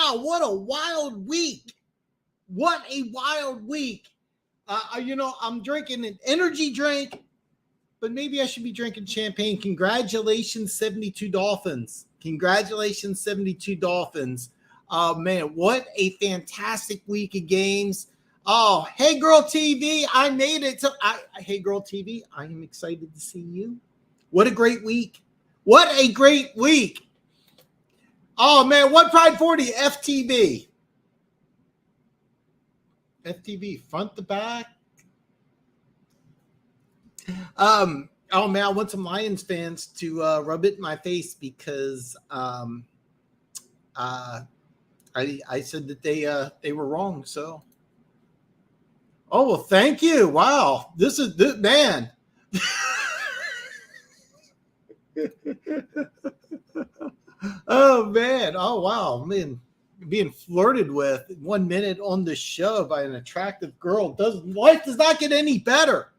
wow, what a wild week. What a wild week. I'm drinking an energy drink, but maybe I should be drinking champagne. Congratulations, 72 Dolphins. Congratulations, 72 Dolphins. Oh, man, what a fantastic week of games. Oh, Hey Girl TV, I made it. Hey Girl TV, I am excited to see you. What a great week. What a great week. Oh, man, What Pride 40, FTV. FTV, front to back. Oh, man, I want some Lions fans to rub it in my face because I said that they were wrong. So, oh, well, thank you. Wow, this man. Oh, man. Oh, wow, man. Being flirted with 1 minute on the show by an attractive girl. Life does not get any better.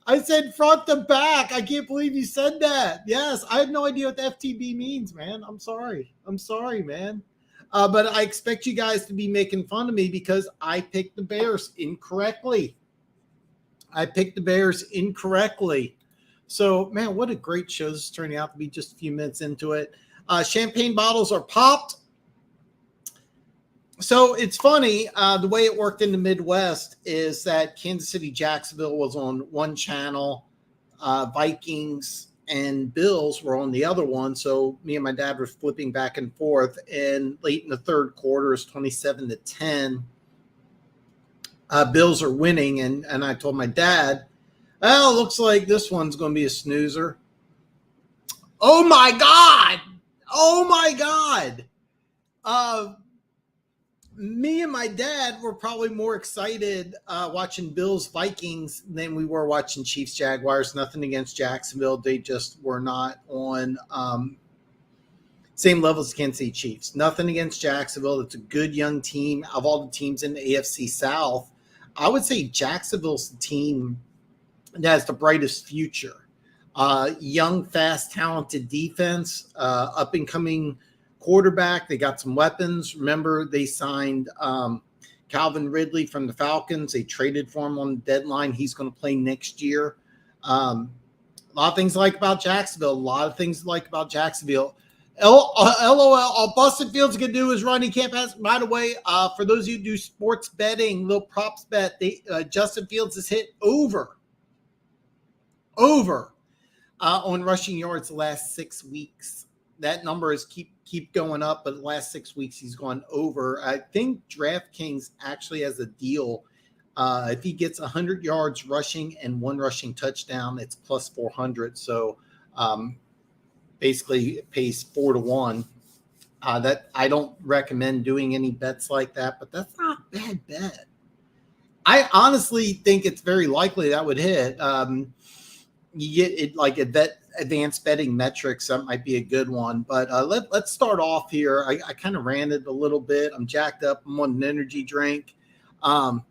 I said front to back. I can't believe you said that. Yes, I have no idea what the FTB means, man. I'm sorry. I'm sorry, man. But I expect you guys to be making fun of me because I picked the Bears incorrectly. So, man, what a great show. This is turning out to be just a few minutes into it. Champagne bottles are popped. So it's funny, the way it worked in the Midwest is that Kansas City, Jacksonville was on one channel, Vikings and Bills were on the other one. So me and my dad were flipping back and forth, and late in the third quarter is 27-10. Bills are winning, and I told my dad, well, it looks like this one's going to be a snoozer. Oh my God. Me and my dad were probably more excited watching Bills Vikings than we were watching Chiefs Jaguars. Nothing against Jacksonville. They just were not on same level as Kansas City Chiefs. Nothing against Jacksonville. It's a good young team. Of all the teams in the AFC South, I would say Jacksonville's the team that has the brightest future. Young, fast, talented defense, up-and-coming quarterback. They got some weapons. Remember, they signed Calvin Ridley from the Falcons. They traded for him on the deadline. He's going to play next year. A lot of things to like about Jacksonville. LOL. All Busted Fields can do is run. He can't pass. By the way, for those of you who do sports betting, little props bet, Justin Fields has hit over on rushing yards the last 6 weeks. That number is keep going up, but the last 6 weeks he's gone over. I think DraftKings actually has a deal. If he gets 100 yards rushing and one rushing touchdown, it's plus 400. So basically it pays 4-1. That I don't recommend doing any bets like that, but that's not a bad bet. I honestly think it's very likely that would hit. You get it like advanced betting metrics. That might be a good one. But let's start off here. I kind of ranted a little bit. I'm jacked up. I'm on an energy drink. One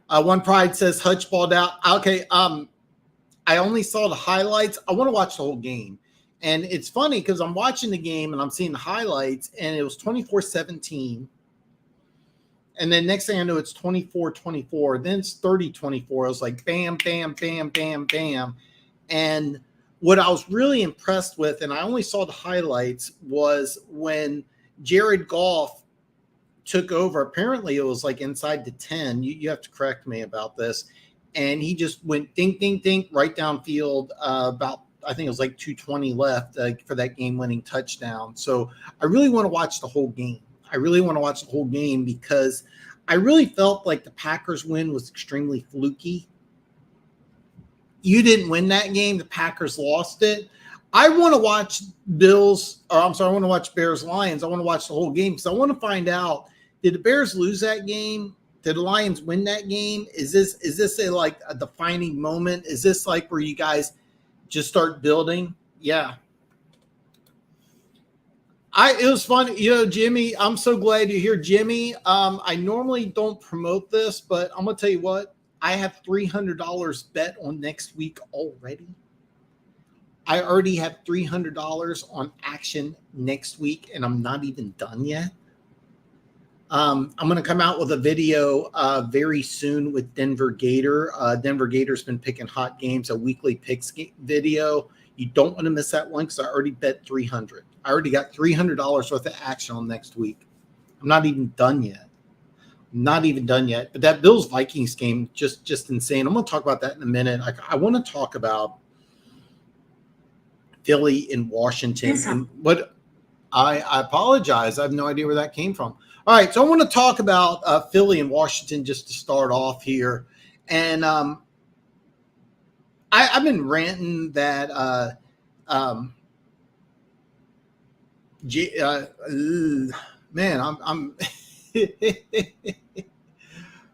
Pride says Hutch balled out. Okay. I only saw the highlights. I want to watch the whole game. And it's funny because I'm watching the game and I'm seeing the highlights, and it was 24-17. And then next thing I know, it's 24-24. Then it's 30-24. I was like, bam, bam, bam, bam, bam. And what I was really impressed with, and I only saw the highlights, was when Jared Goff took over. Apparently, it was like inside the 10. You have to correct me about this. And he just went dink, dink, dink right downfield about, I think it was like 2:20 left for that game-winning touchdown. So I really want to watch the whole game. Because I really felt like the Packers win was extremely fluky. You didn't win that game. The Packers lost it. I want to watch I want to watch Bears Lions. I want to watch the whole game because I want to find out, did the Bears lose that game? Did the Lions win that game? Is this a defining moment? Is this like where you guys just start building? Yeah. It was fun. Jimmy, I'm so glad you're here, Jimmy. I normally don't promote this, but I'm going to tell you what. I have $300 bet on next week already. I already have $300 on action next week, and I'm not even done yet. I'm going to come out with a video very soon with Denver Gator. Denver Gator's been picking hot games, a weekly picks video. You don't want to miss that one because I already bet $300. I already got $300 worth of action on next week. I'm not even done yet. But that Bills Vikings game, just insane. I'm going to talk about that in a minute. I want to talk about Philly and Washington. And what I apologize. I have no idea where that came from. All right, so I want to talk about Philly and Washington just to start off here. And I've been ranting that man, I'm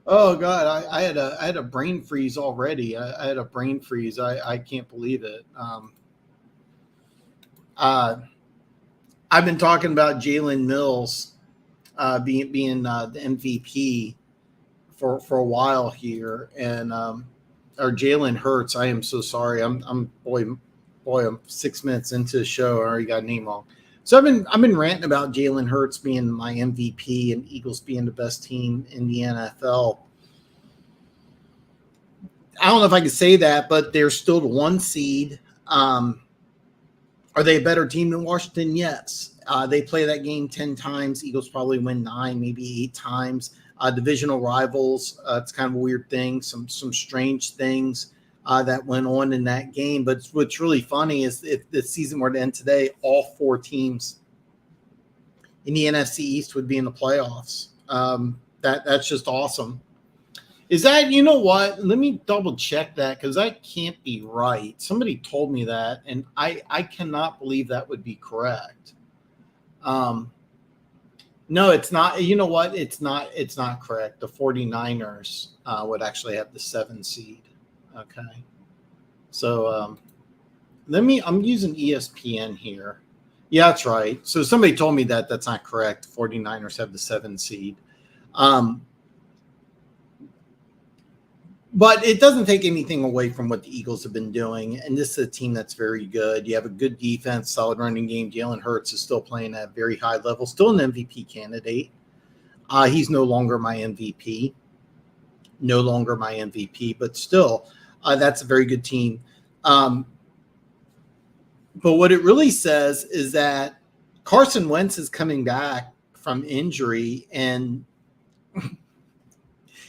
oh God, I had a brain freeze already. I had a brain freeze. I can't believe it. I've been talking about Jalen Mills being the MVP for a while here, and or Jalen Hurts. I am so sorry. I'm 6 minutes into the show. I already got a name wrong. So I've been ranting about Jalen Hurts being my MVP and Eagles being the best team in the NFL. I don't know if I can say that, but they're still the 1 seed. Are they a better team than Washington? Yes. They play that game 10 times. Eagles probably win 9, maybe 8 times. Divisional rivals. It's kind of a weird thing. Some strange things that went on in that game. But what's really funny is if the season were to end today, all 4 teams in the NFC East would be in the playoffs. That's just awesome. Is that, you know what? Let me double check that because that can't be right. Somebody told me that, and I cannot believe that would be correct. No, it's not. You know what? It's not correct. The 49ers would actually have the 7 seed. Okay. So I'm using ESPN here. Yeah, that's right. So somebody told me that that's not correct. 49ers have the 7 seed. But it doesn't take anything away from what the Eagles have been doing. And this is a team that's very good. You have a good defense, solid running game. Jalen Hurts is still playing at a very high level, still an MVP candidate. He's no longer my MVP. But still, that's a very good team. But what it really says is that Carson Wentz is coming back from injury, and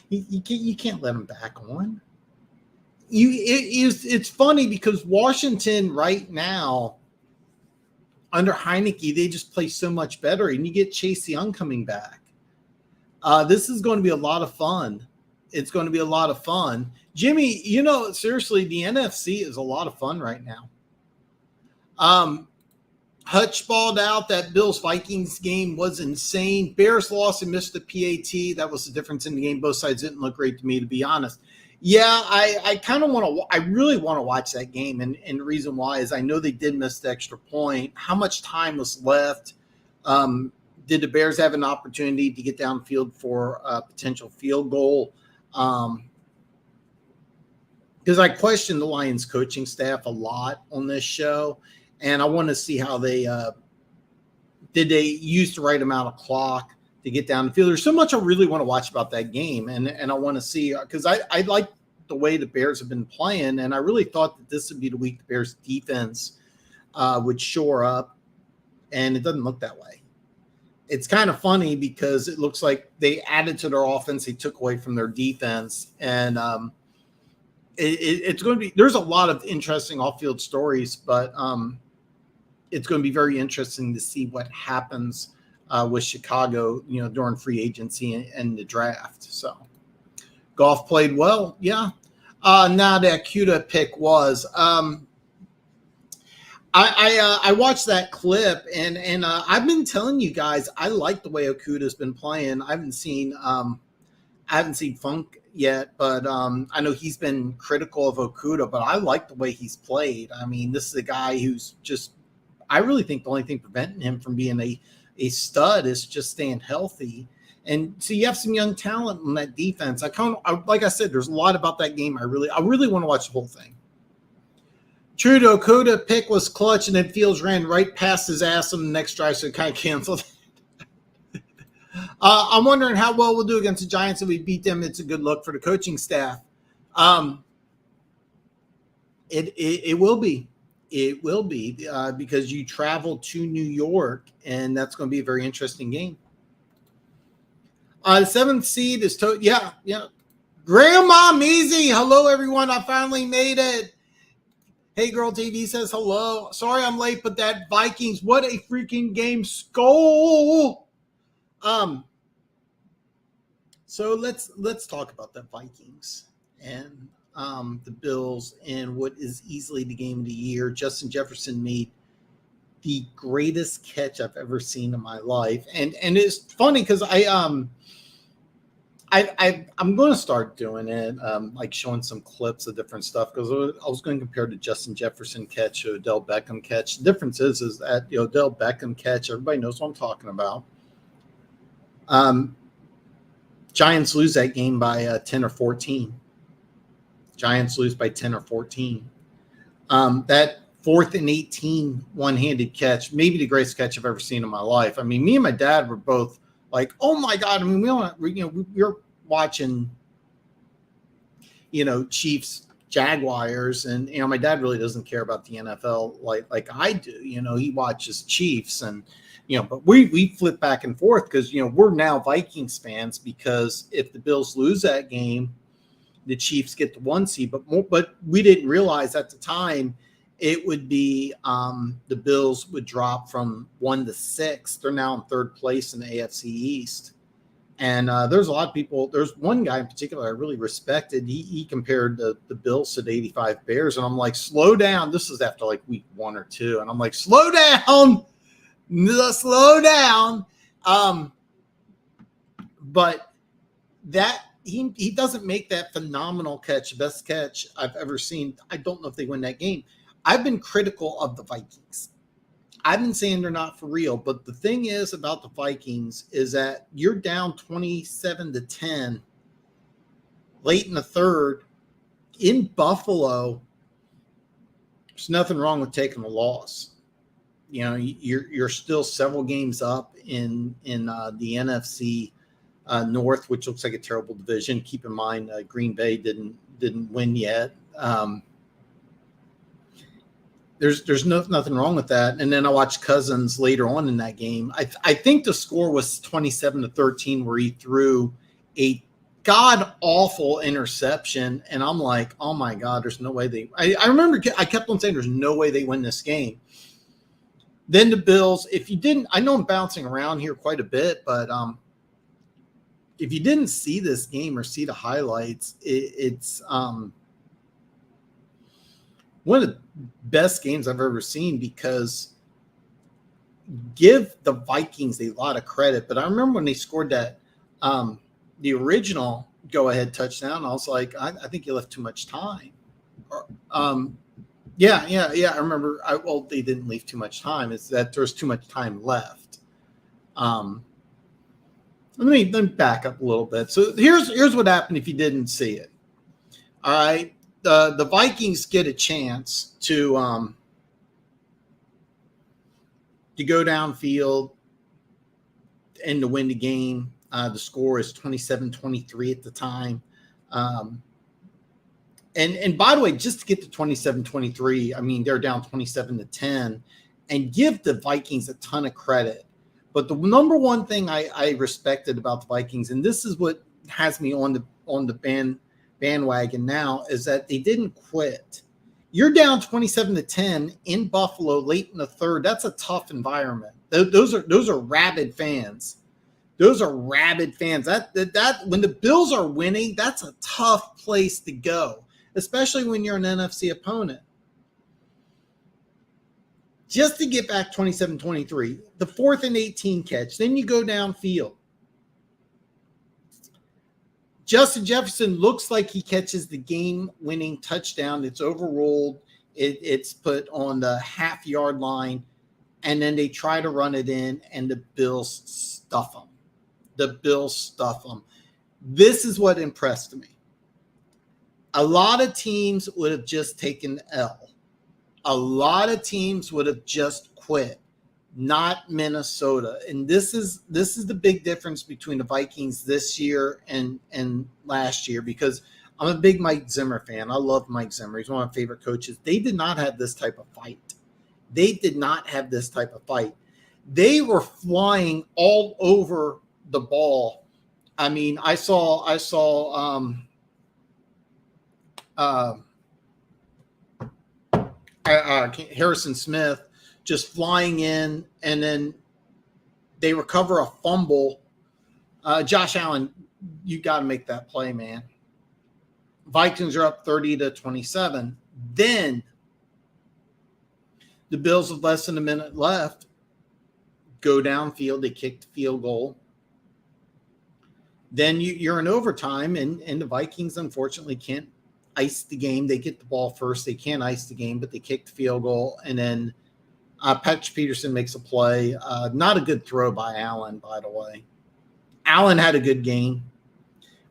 you can't let him back on. It's funny because Washington right now under Heineke, they just play so much better, and you get Chase Young coming back. This is going to be a lot of fun. It's going to be a lot of fun. Jimmy, seriously, the NFC is a lot of fun right now. Hutch balled out. That Bills-Vikings game was insane. Bears lost and missed the PAT. That was the difference in the game. Both sides didn't look great to me, to be honest. Yeah, I kind of want to – I really want to watch that game, and the reason why is I know they did miss the extra point. How much time was left? Did the Bears have an opportunity to get downfield for a potential field goal? Because I question the Lions coaching staff a lot on this show, and I want to see how they did they use the right amount of clock to get down the field. There's so much I really want to watch about that game, and I want to see because I like the way the Bears have been playing, and I really thought that this would be the week the Bears defense would shore up, and it doesn't look that way. It's kind of funny because it looks like they added to their offense, they took away from their defense, and it's going to be – there's a lot of interesting off-field stories, but it's going to be very interesting to see what happens with Chicago, during free agency and the draft. So Goff played well, yeah. Now the Okudah pick was I watched that clip and I've been telling you guys I like the way Okudah's been playing. I haven't seen Funk yet, but I know he's been critical of Okudah, but I like the way he's played. I mean, this is a guy who's just – I really think the only thing preventing him from being a stud is just staying healthy. And so you have some young talent on that defense. Like I said, there's a lot about that game. I really want to watch the whole thing. True, the Okada pick was clutch, and then Fields ran right past his ass on the next drive, so it kind of canceled. I'm wondering how well we'll do against the Giants if we beat them. It's a good look for the coaching staff. It will be. It will be because you travel to New York, and that's going to be a very interesting game. The 7th seed is yeah. Grandma Measy, hello everyone. I finally made it. Hey Girl TV says hello. Sorry I'm late, but that Vikings, what a freaking game. Skull. So let's talk about the Vikings and the Bills and what is easily the game of the year. Justin Jefferson made the greatest catch I've ever seen in my life, and it's funny because I'm going to start doing it, like showing some clips of different stuff, because I was going to compare the Justin Jefferson catch to Odell Beckham catch. The difference is that the Odell Beckham catch, everybody knows what I'm talking about. Giants lose that game by 10 or 14. Giants lose by 10 or 14. That 4th and 18 one-handed catch, maybe the greatest catch I've ever seen in my life. I mean, me and my dad were both like, oh my God. I mean, we're watching, Chiefs, Jaguars, and, my dad really doesn't care about the NFL like I do. He watches Chiefs, and, but we flip back and forth because, we're now Vikings fans, because if the Bills lose that game, the Chiefs get the 1 seed, but we didn't realize at the time it would be the Bills would drop from 1 to 6. They're now in 3rd place in the AFC East. And there's a lot of people. There's one guy in particular I really respected. He compared the Bills to the 85 Bears. And I'm like, slow down. This is after like week 1 or 2. And I'm like, slow down. Slow down. But that he doesn't make that phenomenal catch, best catch I've ever seen. I don't know if they win that game. I've been critical of the Vikings. I've been saying they're not for real, but the thing is about the Vikings is that you're down 27-10 late in the 3rd in Buffalo. There's nothing wrong with taking a loss. You're still several games up in the NFC North, which looks like a terrible division. Keep in mind, Green Bay didn't win yet. There's nothing wrong with that. And then I watched Cousins later on in that game. I think the score was 27-13, where he threw a god awful interception. And I'm like, oh my God, there's no way I remember I kept on saying there's no way they win this game. Then the Bills, I know I'm bouncing around here quite a bit, but if you didn't see this game or see the highlights, it's one of the best games I've ever seen, because give the Vikings a lot of credit. But I remember when they scored that, the original go-ahead touchdown, I was like, I think you left too much time. Yeah. I remember. They didn't leave too much time. It's that there's too much time left. Let me back up a little bit. So here's what happened if you didn't see it. All right. The Vikings get a chance to go downfield and to win the game. The score is 27-23 at the time. And by the way, just to get to 27-23, I mean, they're down 27-10, and give the Vikings a ton of credit. But the number one thing I respected about the Vikings, and this is what has me on the bandwagon now, is that they didn't quit. You're down 27-10 in Buffalo late in the 3rd. That's a tough environment. Those are rabid fans. Those are rabid fans. That when the Bills are winning, that's a tough place to go, especially when you're an NFC opponent. Just to get back 27-23, the 4th and 18 catch, then you go downfield. Justin Jefferson looks like he catches the game-winning touchdown. It's overruled. It's put on the half-yard line, and then they try to run it in, and the Bills stuff them. This is what impressed me. A lot of teams would have just taken L. a lot of teams would have just quit, not Minnesota. And this is the big difference between the Vikings this year and last year, because I'm a big Mike Zimmer fan. I love Mike Zimmer. He's one of my favorite coaches. They did not have this type of fight. They were flying all over the ball. I mean, I saw Harrison Smith just flying in, and then they recover a fumble. Josh Allen, you got to make that play, man. Vikings are up 30-27. Then the Bills, with less than a minute left, go downfield. They kick the field goal. Then you're in overtime, and the Vikings, unfortunately, can't ice the game. They get the ball first. They can't ice the game, but they kick the field goal. And then Patrick Peterson makes a play. Not a good throw by Allen, by the way. Allen had a good game.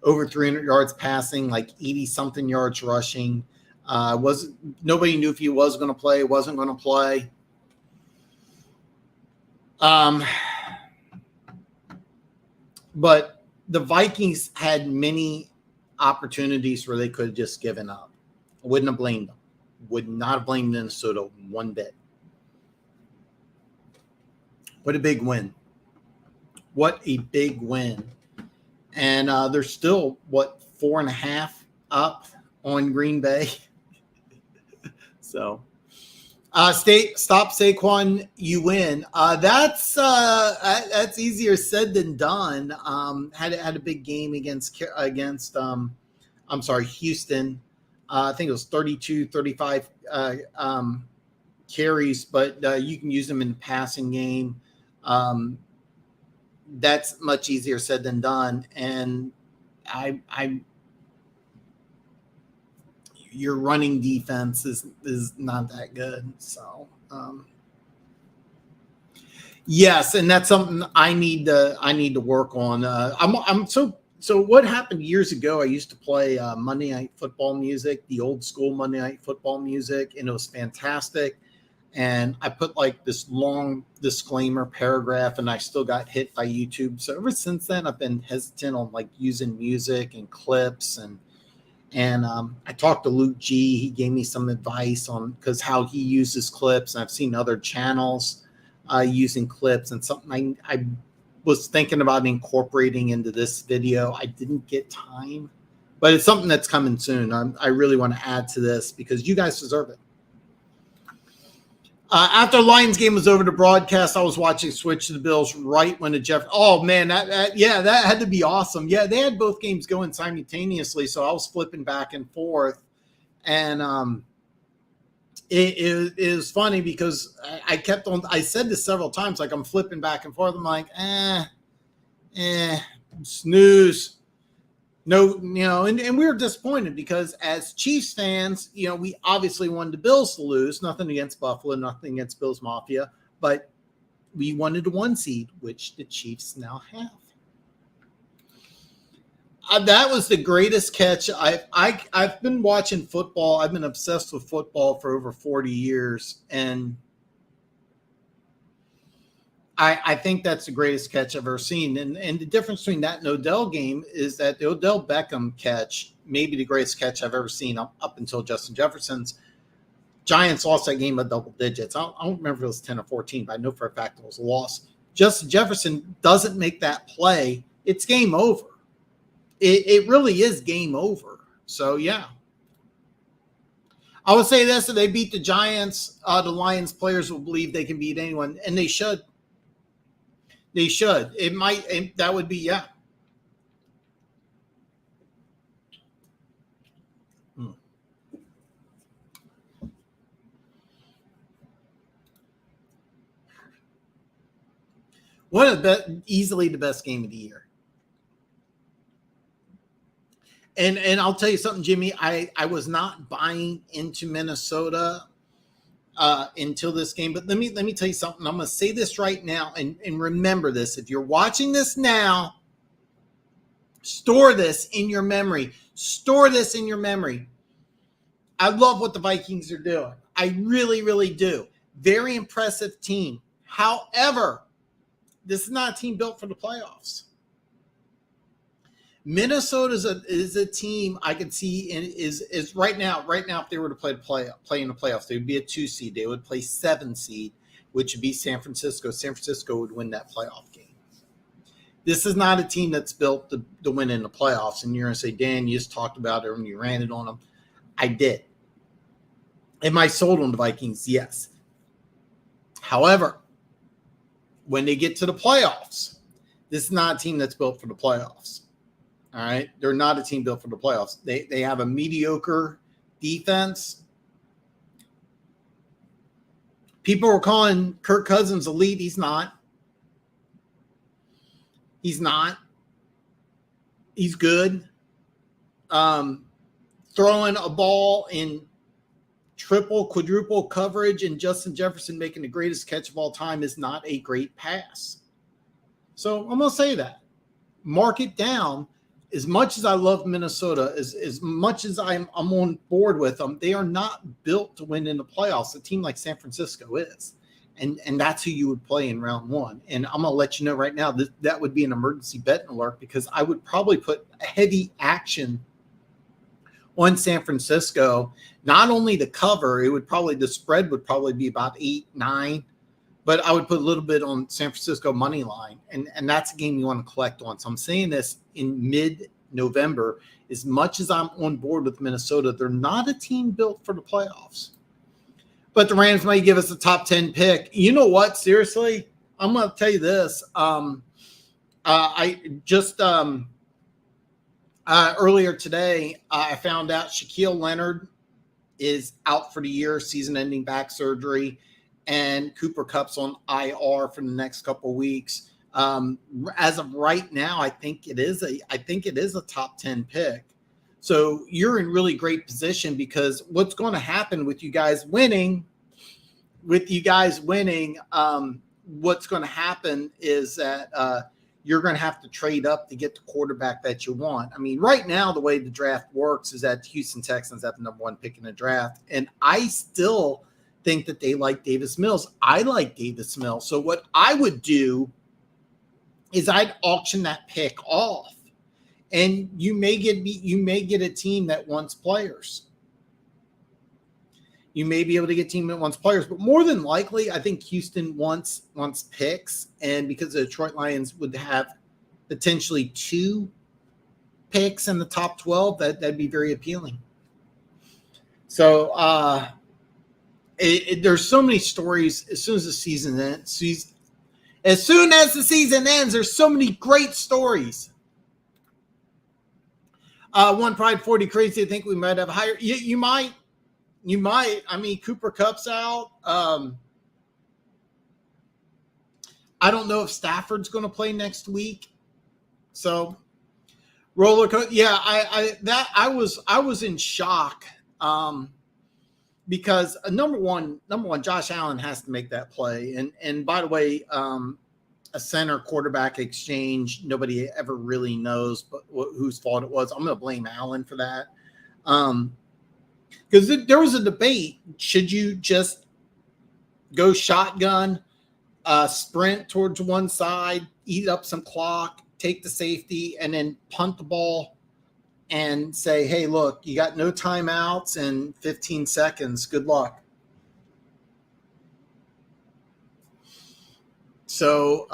Over 300 yards passing, like 80-something yards rushing. Nobody knew if he was going to play, wasn't going to play. But the Vikings had many opportunities where they could have just given up. I wouldn't have blamed them. Would not have blamed Minnesota one bit. What a big win. What a big win. And they're still, 4.5 up on Green Bay. So, stop Saquon, you win. That's easier said than done. Had a big game against Houston. I think it was 32, 35 carries, but you can use them in the passing game. That's much easier said than done. And your running defense is not that good. So, yes. And that's something I need to work on. So what happened years ago, I used to play Monday Night Football music, the old school Monday Night Football music, and it was fantastic. And I put like this long disclaimer paragraph, and I still got hit by YouTube. So ever since then, I've been hesitant on like using music and clips. And I talked to Luke G. He gave me some advice on because how he uses clips. And I've seen other channels using clips, and something I was thinking about incorporating into this video. I didn't get time, but it's something that's coming soon. I really want to add to this because you guys deserve it. After the Lions game was over to broadcast, I was watching Switch to the Bills right when the oh man, that had to be awesome. Yeah, they had both games going simultaneously, so I was flipping back and forth, and it is funny because I kept on. I said this several times, like I'm flipping back and forth. I'm like, snooze. No, and we were disappointed because as Chiefs fans, we obviously wanted the Bills to lose. Nothing against Buffalo, nothing against Bills Mafia, but we wanted a 1 seed, which the Chiefs now have. That was the greatest catch. I've been watching football. I've been obsessed with football for over 40 years, and I think that's the greatest catch I've ever seen. And the difference between that and Odell game is that the Odell Beckham catch may be the greatest catch I've ever seen up until Justin Jefferson's. Giants lost that game by double digits. I don't remember if it was 10 or 14, but I know for a fact it was a loss. Justin Jefferson doesn't make that play, it's game over. It really is game over. So, yeah. I would say this, if they beat the Giants, the Lions players will believe they can beat anyone, and they should. They should. It might. That would be, yeah. One of the easily the best game of the year. And I'll tell you something, Jimmy. I was not buying into Minnesota until this game. But let me tell you something. I'm going to say this right now, and remember this. If you're watching this now, store this in your memory. Store this in your memory. I love what the Vikings are doing. I really, really do. Very impressive team. However, this is not a team built for the playoffs. Minnesota is a team I could see is right now. Right now, if they were to play in the playoffs, they would be a 2 seed. They would play 7 seed, which would be San Francisco. San Francisco would win that playoff game. This is not a team that's built to win in the playoffs. And you're going to say, Dan, you just talked about it and you ranted on them. I did. Am I sold on the Vikings? Yes. However, when they get to the playoffs, this is not a team that's built for the playoffs. All right. They're not a team built for the playoffs. They have a mediocre defense. People were calling Kirk Cousins elite. He's not. He's not. He's good. Throwing a ball in triple, quadruple coverage and Justin Jefferson making the greatest catch of all time is not a great pass. So I'm going to say that. Mark it down. As much as I love Minnesota, as much as I'm on board with them, they are not built to win in the playoffs. A team like San Francisco is. And that's who you would play in round 1. And I'm going to let you know right now that would be an emergency betting alert because I would probably put heavy action on San Francisco. Not only the cover, the spread would probably be about 8-9, but I would put a little bit on San Francisco money line. And that's a game you want to collect on. So I'm saying this in mid-November. As much as I'm on board with Minnesota, they're not a team built for the playoffs. But the Rams might give us a top 10 pick. You know what? Seriously, I'm going to tell you this. I just earlier today, I found out Shaquille Leonard is out for the year, season-ending back surgery, and Cooper Kupp's on IR for the next couple of weeks. As of right now, I think it is a top 10 pick. So you're in really great position because what's going to happen with you guys winning, what's going to happen is that you're going to have to trade up to get the quarterback that you want. I mean, right now, the way the draft works is that Houston Texans have the number 1 pick in the draft. And I still think that they like Davis Mills. I like Davis Mills. So what I would do is I'd auction that pick off. And you may get a team that wants players. You may be able to get a team that wants players, but more than likely, I think Houston wants picks, and because the Detroit Lions would have potentially 2 picks in the top 12, that'd be very appealing. So there's so many stories. As soon as the season ends, there's so many great stories. One Pride 40 crazy. I think we might have higher. You might. I mean, Cooper Kupp's out. I don't know if Stafford's going to play next week. So roller coaster. Yeah, I was in shock because number one, Josh Allen has to make that play. And by the way, a center quarterback exchange, nobody ever really knows but whose fault it was. I'm going to blame Allen for that. Because there was a debate. Should you just go shotgun, sprint towards one side, eat up some clock, take the safety, and then punt the ball and say, hey, look, you got no timeouts and 15 seconds. Good luck. So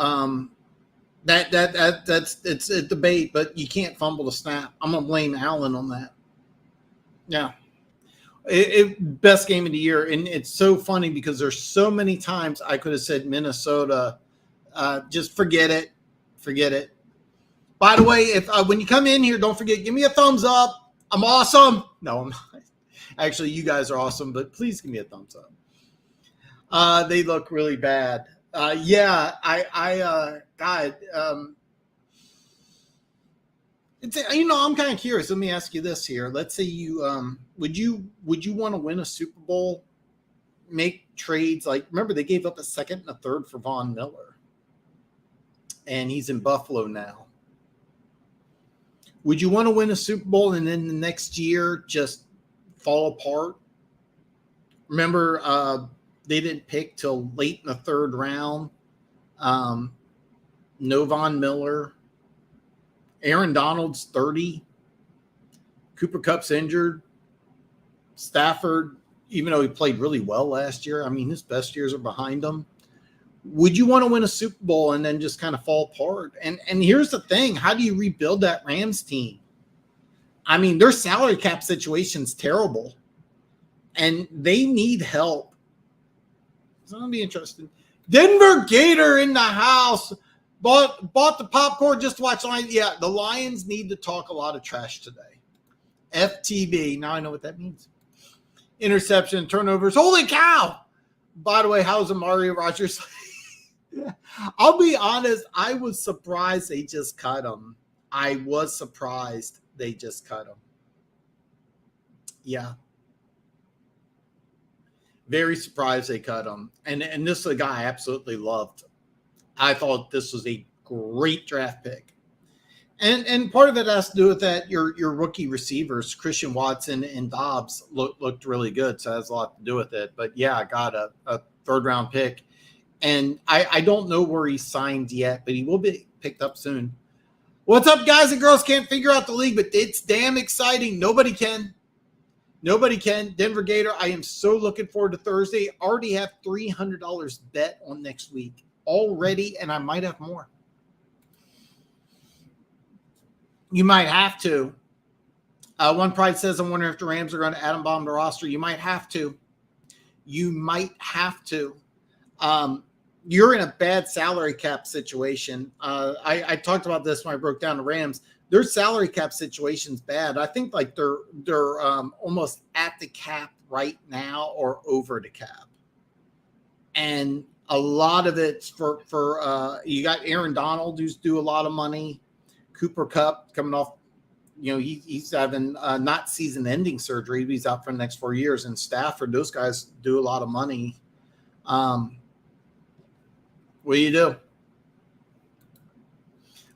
it's a debate, but you can't fumble the snap. I'm gonna blame Allen on that. Yeah, best game of the year, and it's so funny because there's so many times I could have said Minnesota. Just forget it. By the way, if when you come in here, don't forget, give me a thumbs up. I'm awesome. No, I'm not. Actually, you guys are awesome, but please give me a thumbs up. They look really bad. God, it's, I'm kind of curious. Let me ask you this here. Let's say you, would you want to win a Super Bowl, make trades? Like, remember they gave up a second and a third for Von Miller, and he's in Buffalo now. Would you want to win a Super Bowl and then the next year just fall apart? Remember, they didn't pick till late in the third round. No Von Miller. Aaron Donald's 30. Cooper Kupp's injured. Stafford, even though he played really well last year, I mean, his best years are behind him. Would you want to win a Super Bowl and then just kind of fall apart? And here's the thing. How do you rebuild that Rams team? I mean, their salary cap situation's terrible. And they need help. It's going to be interesting. Denver Gator in the house. Bought the popcorn just to watch Lions. Yeah, the Lions need to talk a lot of trash today. FTB. Now I know what that means. Interception, turnovers. Holy cow. By the way, how's Amari Rodgers? I'll be honest. I was surprised they just cut him. I was surprised they just cut him. Yeah. Very surprised they cut him. And this is a guy I absolutely loved. I thought this was a great draft pick. And part of it has to do with that your rookie receivers, Christian Watson and Dobbs, looked really good. So it has a lot to do with it. But, yeah, I got a third-round pick. And I don't know where he's signed yet, but he will be picked up soon. What's up, guys and girls? Can't figure out the league, but it's damn exciting. Nobody can. Nobody can. Denver Gator, I am so looking forward to Thursday. Already have $300 bet on next week already, and I might have more. You might have to. One Pride says, I'm wondering if the Rams are going to atom bomb the roster. You might have to. You might have to. You're in a bad salary cap situation. I talked about this when I broke down the Rams. Their salary cap situation's bad. I think like they're almost at the cap right now or over the cap. And a lot of it's for you got Aaron Donald, who's due a lot of money. Cooper Kupp coming off, he's having not season-ending surgery. He's out for the next 4 years. And Stafford, those guys do a lot of money. What do you do?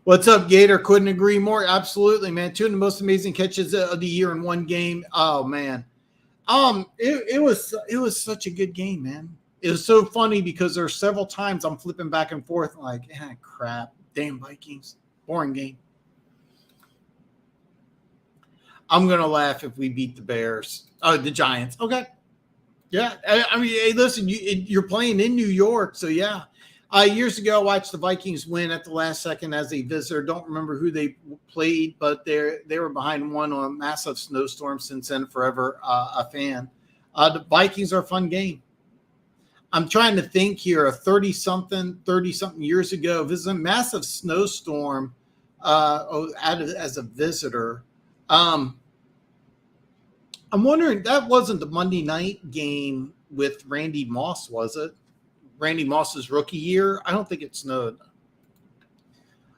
What's up, Gator? Couldn't agree more. Absolutely, man. Two of the most amazing catches of the year in one game. Oh man, it was such a good game, man. It was so funny because there are several times I'm flipping back and forth like, crap, damn Vikings, boring game. I'm gonna laugh if we beat the Bears. The Giants. Okay. Yeah, I mean, hey, listen, you're playing in New York, so yeah. Years ago, I watched the Vikings win at the last second as a visitor. Don't remember who they played, but they were behind one on a massive snowstorm. Since then, forever a fan. The Vikings are a fun game. I'm trying to think here. 30-something years ago, visited a massive snowstorm as a visitor. I'm wondering, that wasn't the Monday night game with Randy Moss, was it? Randy Moss's rookie year? I don't think it snowed.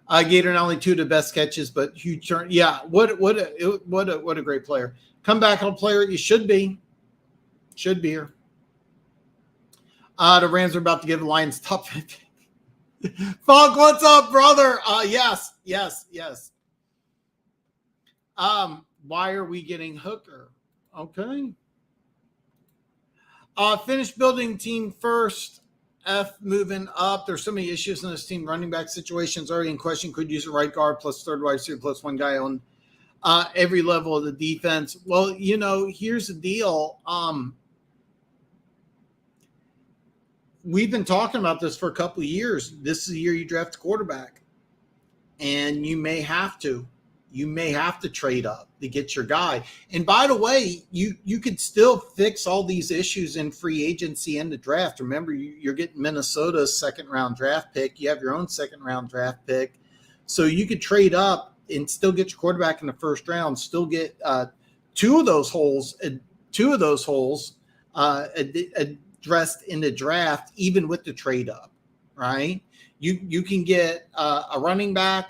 Gator not only two of the best catches, but huge turn. Yeah, what a great player. Comeback on player, you should be. Should be here. The Rams are about to give the Lions top 50. Funk, what's up, brother? Yes. Why are we getting Hooker? Okay. Finish building team first. F moving up. There's so many issues in this team. Running back situations already in question. Could use a right guard plus third wide receiver plus one guy on every level of the defense. Well, here's the deal. We've been talking about this for a couple of years. This is the year you draft a quarterback. And you may have to. You may have to trade up to get your guy. And by the way, you could still fix all these issues in free agency and the draft. Remember, you're getting Minnesota's second-round draft pick. You have your own second-round draft pick. So you could trade up and still get your quarterback in the first round, still get two of those holes addressed in the draft, even with the trade up, right? You can get a running back,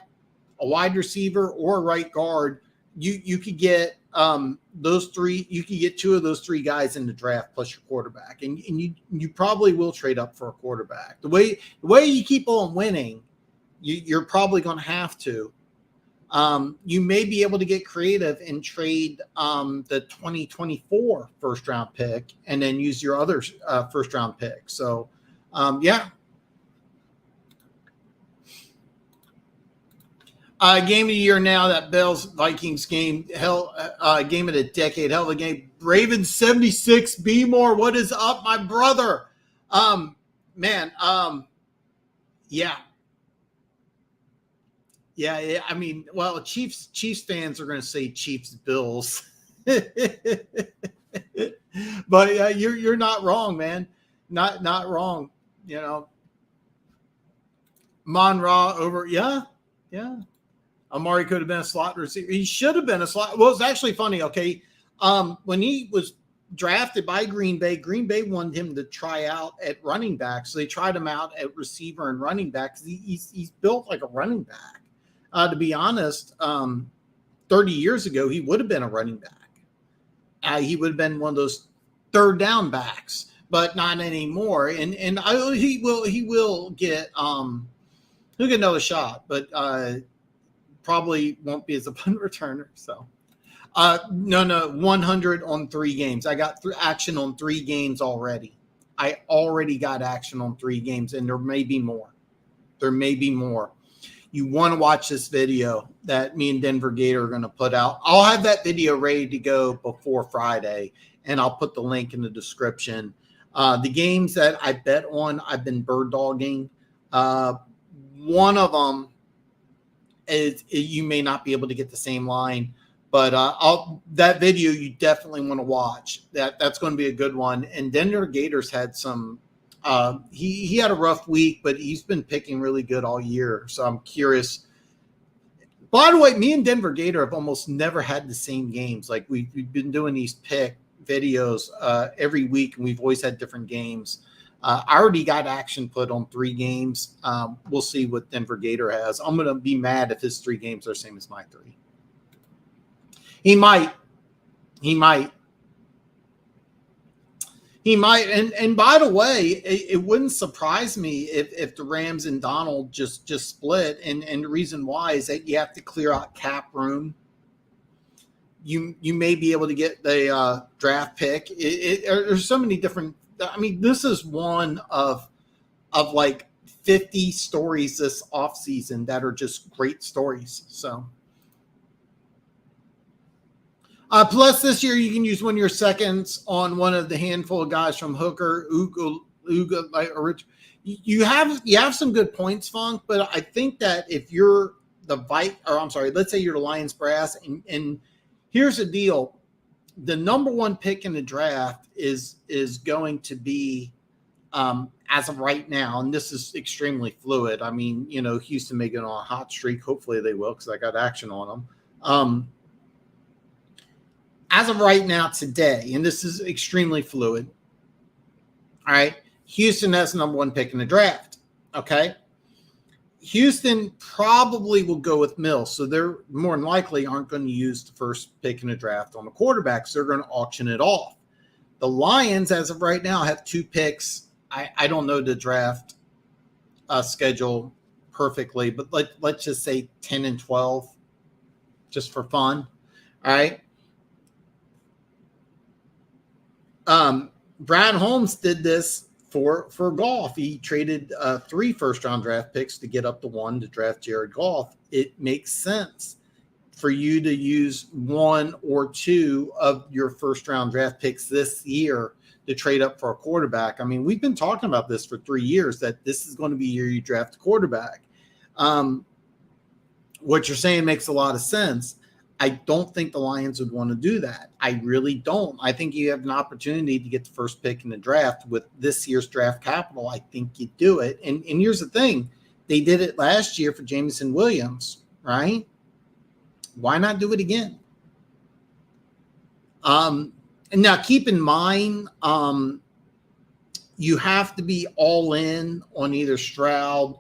a wide receiver, or a right guard. You could get those three. You could get two of those three guys in the draft plus your quarterback, and you probably will trade up for a quarterback. The way you keep on winning, you're probably going to have to. You may be able to get creative and trade the 2024 first round pick and then use your other first round pick. So, yeah. Game of the year now, that Bills Vikings game, game of the decade, hell of a game. Ravens 76, B more. What is up, my brother? Man, yeah. Yeah, I mean, well, Chiefs fans are going to say Chiefs Bills, but you're not wrong, man. Not wrong. You know, Mon-Ra over, yeah. Amari could have been a slot receiver. He should have been a slot. Well, it's actually funny. Okay, when he was drafted by Green Bay wanted him to try out at running back, so they tried him out at receiver and running back because he's built like a running back. To be honest, 30 years ago, he would have been a running back. He would have been one of those third down backs, but not anymore. And he will get he'll get another shot, but probably won't be as a punt returner. So no, 100 on 3 games. I got action on 3 games already. I already got action on 3 games, and there may be more. You want to watch this video that me and Denver Gator are going to put out. I'll have that video ready to go before Friday, and I'll put the link in the description. The games that I bet on, I've been bird dogging. One of them is you may not be able to get the same line, but that video you definitely want to watch. That's going to be a good one. And Denver Gators had some. He had a rough week, but he's been picking really good all year. So I'm curious. By the way, me and Denver Gator have almost never had the same games. Like we've been doing these pick videos every week, and we've always had different games. I already got action put on 3 games. We'll see what Denver Gator has. I'm going to be mad if his 3 games are the same as my 3. He might. And by the way, it wouldn't surprise me if the Rams and Donald just split. And the reason why is that you have to clear out cap room. You may be able to get the draft pick. There's so many different. I mean, this is one of like 50 stories this offseason that are just great stories. So, plus this year you can use 1 of your seconds on one of the handful of guys from Hooker, Uga, like you have some good points, Funk. But I think that if you're let's say you're the Lions brass, and here's the deal. The number 1 pick in the draft is going to be, as of right now, and this is extremely fluid. I mean, Houston may get on a hot streak. Hopefully they will, because I got action on them. As of right now today, and this is extremely fluid. All right, Houston has the number 1 pick in the draft. Okay. Houston probably will go with Mills, so they're more than likely aren't going to use the first pick in the draft on the quarterbacks. They're going to auction it off. The Lions, as of right now, have 2 picks. I don't know the draft schedule perfectly, but let's just say 10 and 12, just for fun. All right. Brad Holmes did this for Goff. He traded 3 first-round draft picks to get up to 1 to draft Jared Goff. It makes sense for you to use 1 or 2 of your first-round draft picks this year to trade up for a quarterback. I mean, we've been talking about this for 3 years, that this is going to be the year you draft a quarterback. What you're saying makes a lot of sense. I don't think the Lions would want to do that. I really don't. I think you have an opportunity to get the first pick in the draft with this year's draft capital. I think you do it. And here's the thing. They did it last year for Jameson Williams, right? Why not do it again? And now keep in mind, you have to be all in on either Stroud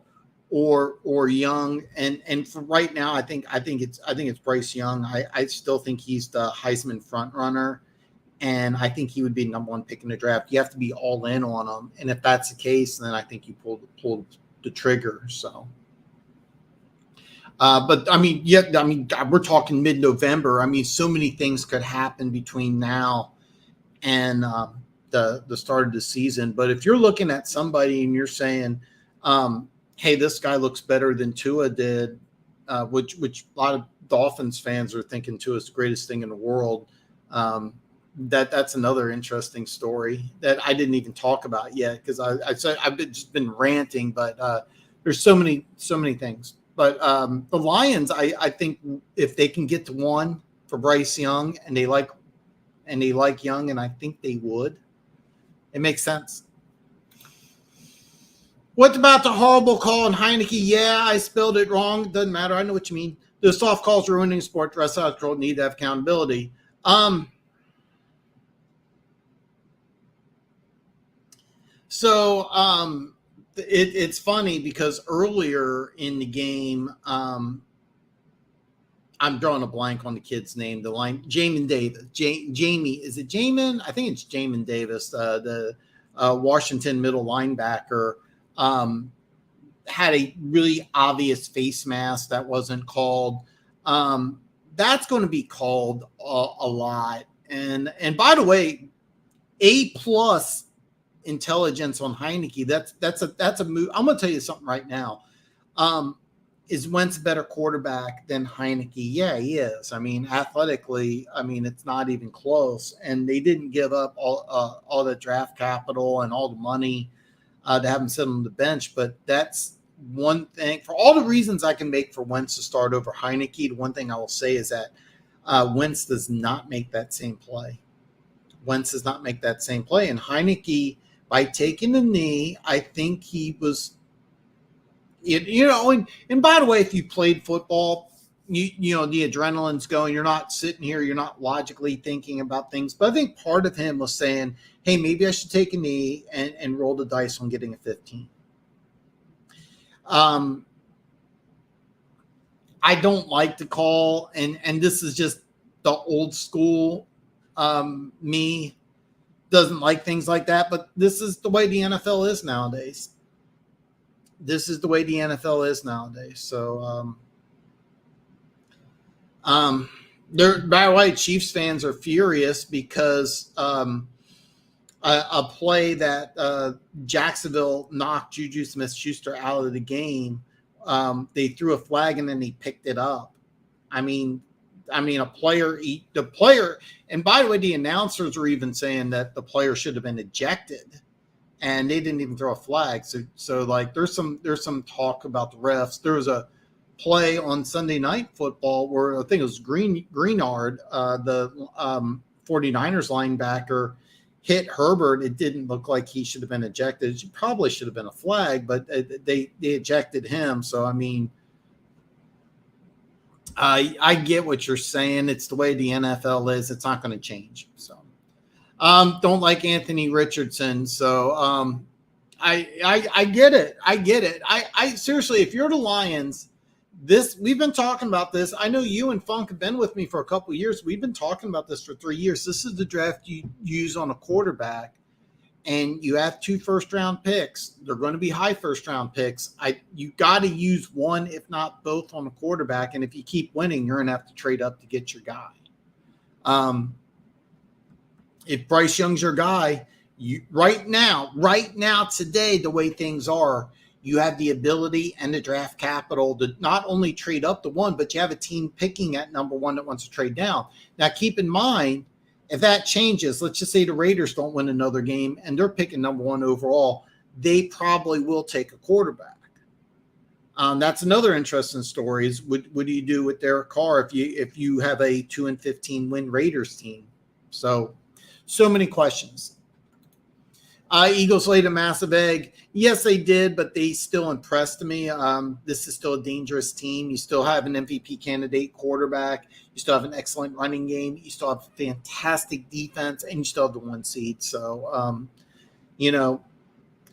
or Young, and for right now, I think it's Bryce Young. I still think he's the Heisman front runner, and I think he would be number 1 pick in the draft. You have to be all in on him, and if that's the case, then I think you pull the trigger. So, But I mean, yeah, I mean, God, we're talking mid-November. I mean, so many things could happen between now and the start of the season. But if you're looking at somebody and you're saying, "Hey, this guy looks better than Tua did," which a lot of Dolphins fans are thinking Tua is the greatest thing in the world. That's another interesting story that I didn't even talk about yet because I said just been ranting, but there's so many things. But the Lions, I think if they can get to one for Bryce Young and they like Young, and I think they would, it makes sense. What about the horrible call on Heineke? Yeah, I spelled it wrong. Doesn't matter. I know what you mean. The soft calls ruining sport. Dress out control need to have accountability. It's funny because earlier in the game, I'm drawing a blank on the kid's name. The line, Jamin Davis. Jamie, is it Jamin? I think it's Jamin Davis, the Washington middle linebacker. Had a really obvious face mask that wasn't called. That's going to be called a lot. And by the way, A+ intelligence on Heineke. That's a move. I'm going to tell you something right now. Is Wentz a better quarterback than Heineke? Yeah, he is. I mean, athletically, I mean, it's not even close. And they didn't give up all the draft capital and all the money to have him sit on the bench. But that's one thing. For all the reasons I can make for Wentz to start over Heineke, the one thing I will say is that Wentz does not make that same play. Wentz does not make that same play. And Heineke, by taking the knee, I think he was – and by the way, if you played football, you know, the adrenaline's going. You're not sitting here. You're not logically thinking about things. But I think part of him was saying, hey, maybe I should take a knee and roll the dice on getting a 15. I don't like the call, and this is just the old school me doesn't like things like that. But this is the way the NFL is nowadays. So, by the way, Chiefs fans are furious because a play that Jacksonville knocked Juju Smith-Schuster out of the game, they threw a flag and then he picked it up. I mean, the player, and by the way, the announcers were even saying that the player should have been ejected. And they didn't even throw a flag. So like there's some talk about the refs. There was a play on Sunday Night Football where I think it was Greenard, the 49ers linebacker, hit Herbert. It didn't look like he should have been ejected. It probably should have been a flag, but they ejected him. So, I mean, I get what you're saying. It's the way the NFL is. It's not going to change. So. Don't like Anthony Richardson. So I get it. I seriously, if you're the Lions, we've been talking about this. I know you and Funk have been with me for a couple of years. We've been talking about this for 3 years. This is the draft you use on a quarterback, and you have 2 first-round picks. They're going to be high first-round picks. You got to use one, if not both, on a quarterback. And if you keep winning, you're going to have to trade up to get your guy. If Bryce Young's your guy, right now, today, the way things are, you have the ability and the draft capital to not only trade up to 1, but you have a team picking at number 1 that wants to trade down. Now, keep in mind, if that changes, let's just say the Raiders don't win another game and they're picking number 1 overall, they probably will take a quarterback. That's another interesting story. Is what do you do with Derek Carr if you have a 2-15 win Raiders team? So many questions. Eagles laid a massive egg. Yes, they did, but they still impressed me. This is still a dangerous team. You still have an MVP candidate quarterback. You still have an excellent running game. You still have fantastic defense, and you still have the 1 seed. So,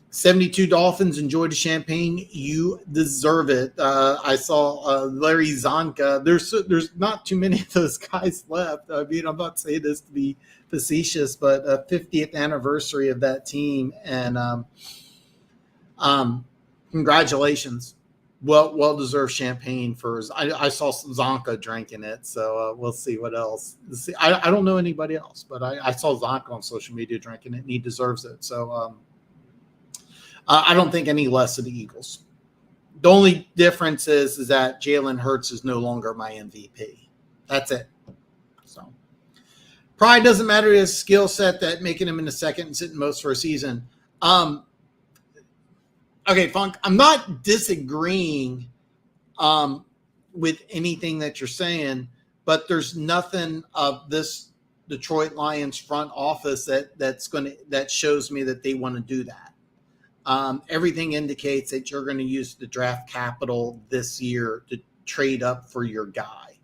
72 Dolphins, enjoy the champagne. You deserve it. I saw Larry Zonka. There's not too many of those guys left. I mean, I'm not saying this to be facetious, but 50th anniversary of that team, and congratulations. well-deserved champagne for his. I saw Zonka drinking it, so we'll see what else. I don't know anybody else, but I saw Zonka on social media drinking it, and he deserves it. So I don't think any less of the Eagles. The only difference is that Jalen Hurts is no longer my MVP. That's it. So probably doesn't matter his skill set that making him in the second and sitting most for a season. Okay, Funk, I'm not disagreeing with anything that you're saying, but there's nothing of this Detroit Lions front office that shows me that they want to do that. Everything indicates that you're going to use the draft capital this year to trade up for your guy.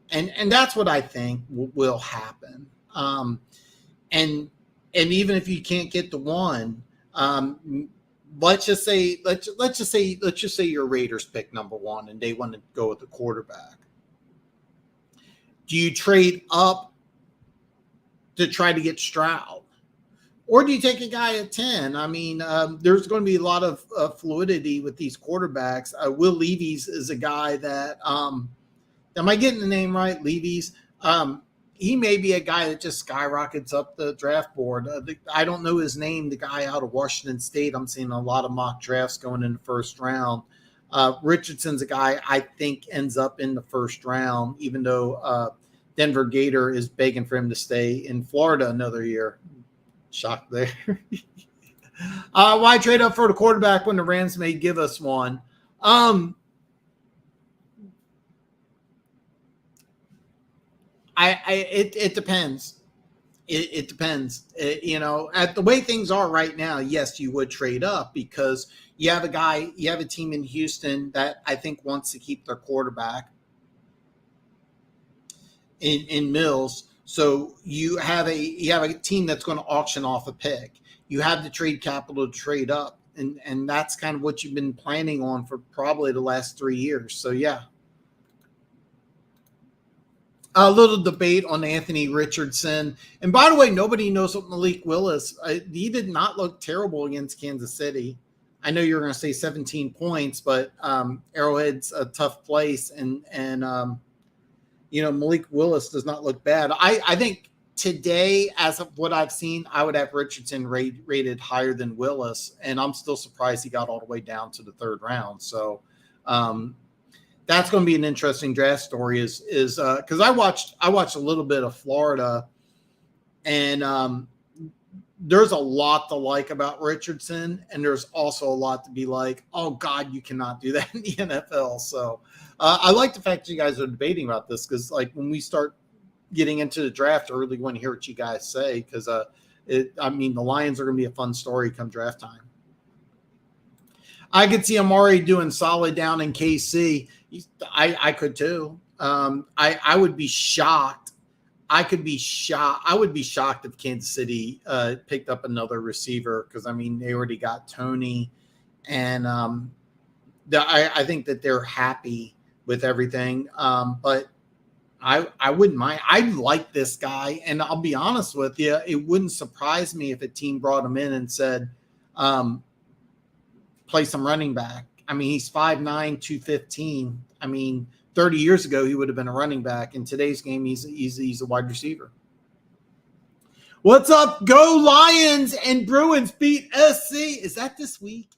And that's what I think will happen. And even if you can't get the one, let's just say your Raiders pick number one and they want to go with the quarterback. Do you trade up to try to get Stroud? Or do you take a guy at 10? I mean, there's going to be a lot of fluidity with these quarterbacks. Will Levis is a guy that am I getting the name right? Levis. He may be a guy that just skyrockets up the draft board. I don't know his name, the guy out of Washington State. I'm seeing a lot of mock drafts going in the first round. Richardson's a guy I think ends up in the first round, even though Denver Gator is begging for him to stay in Florida another year. Shock there. Why trade up for the quarterback when the Rams may give us one? It depends. It depends. At the way things are right now, yes, you would trade up because you have a team in Houston that I think wants to keep their quarterback in Mills. So you have a team that's going to auction off a pick. You have the trade capital to trade up, and that's kind of what you've been planning on for probably the last 3 years. So yeah. A little debate on Anthony Richardson. And by the way, nobody knows what Malik Willis. He did not look terrible against Kansas City. I know you're going to say 17 points, but Arrowhead's a tough place. And Malik Willis does not look bad. I think today, as of what I've seen, I would have Richardson rated higher than Willis. And I'm still surprised he got all the way down to the third round. So, that's going to be an interesting draft story is because I watched a little bit of Florida, and there's a lot to like about Richardson, and there's also a lot to be like, oh God, you cannot do that in the NFL. So I like the fact that you guys are debating about this because like when we start getting into the draft, I really want to hear what you guys say because the Lions are going to be a fun story come draft time. I could see Amari doing solid down in KC. I could too. I would be shocked. I would be shocked if Kansas City picked up another receiver because, they already got Tony. And I think that they're happy with everything. But I wouldn't mind. I like this guy. And I'll be honest with you, it wouldn't surprise me if a team brought him in and said, play some running back. He's 5'9", 215. 30 years ago, he would have been a running back. In today's game, he's a wide receiver. What's up? Go Lions and Bruins beat SC. Is that this week?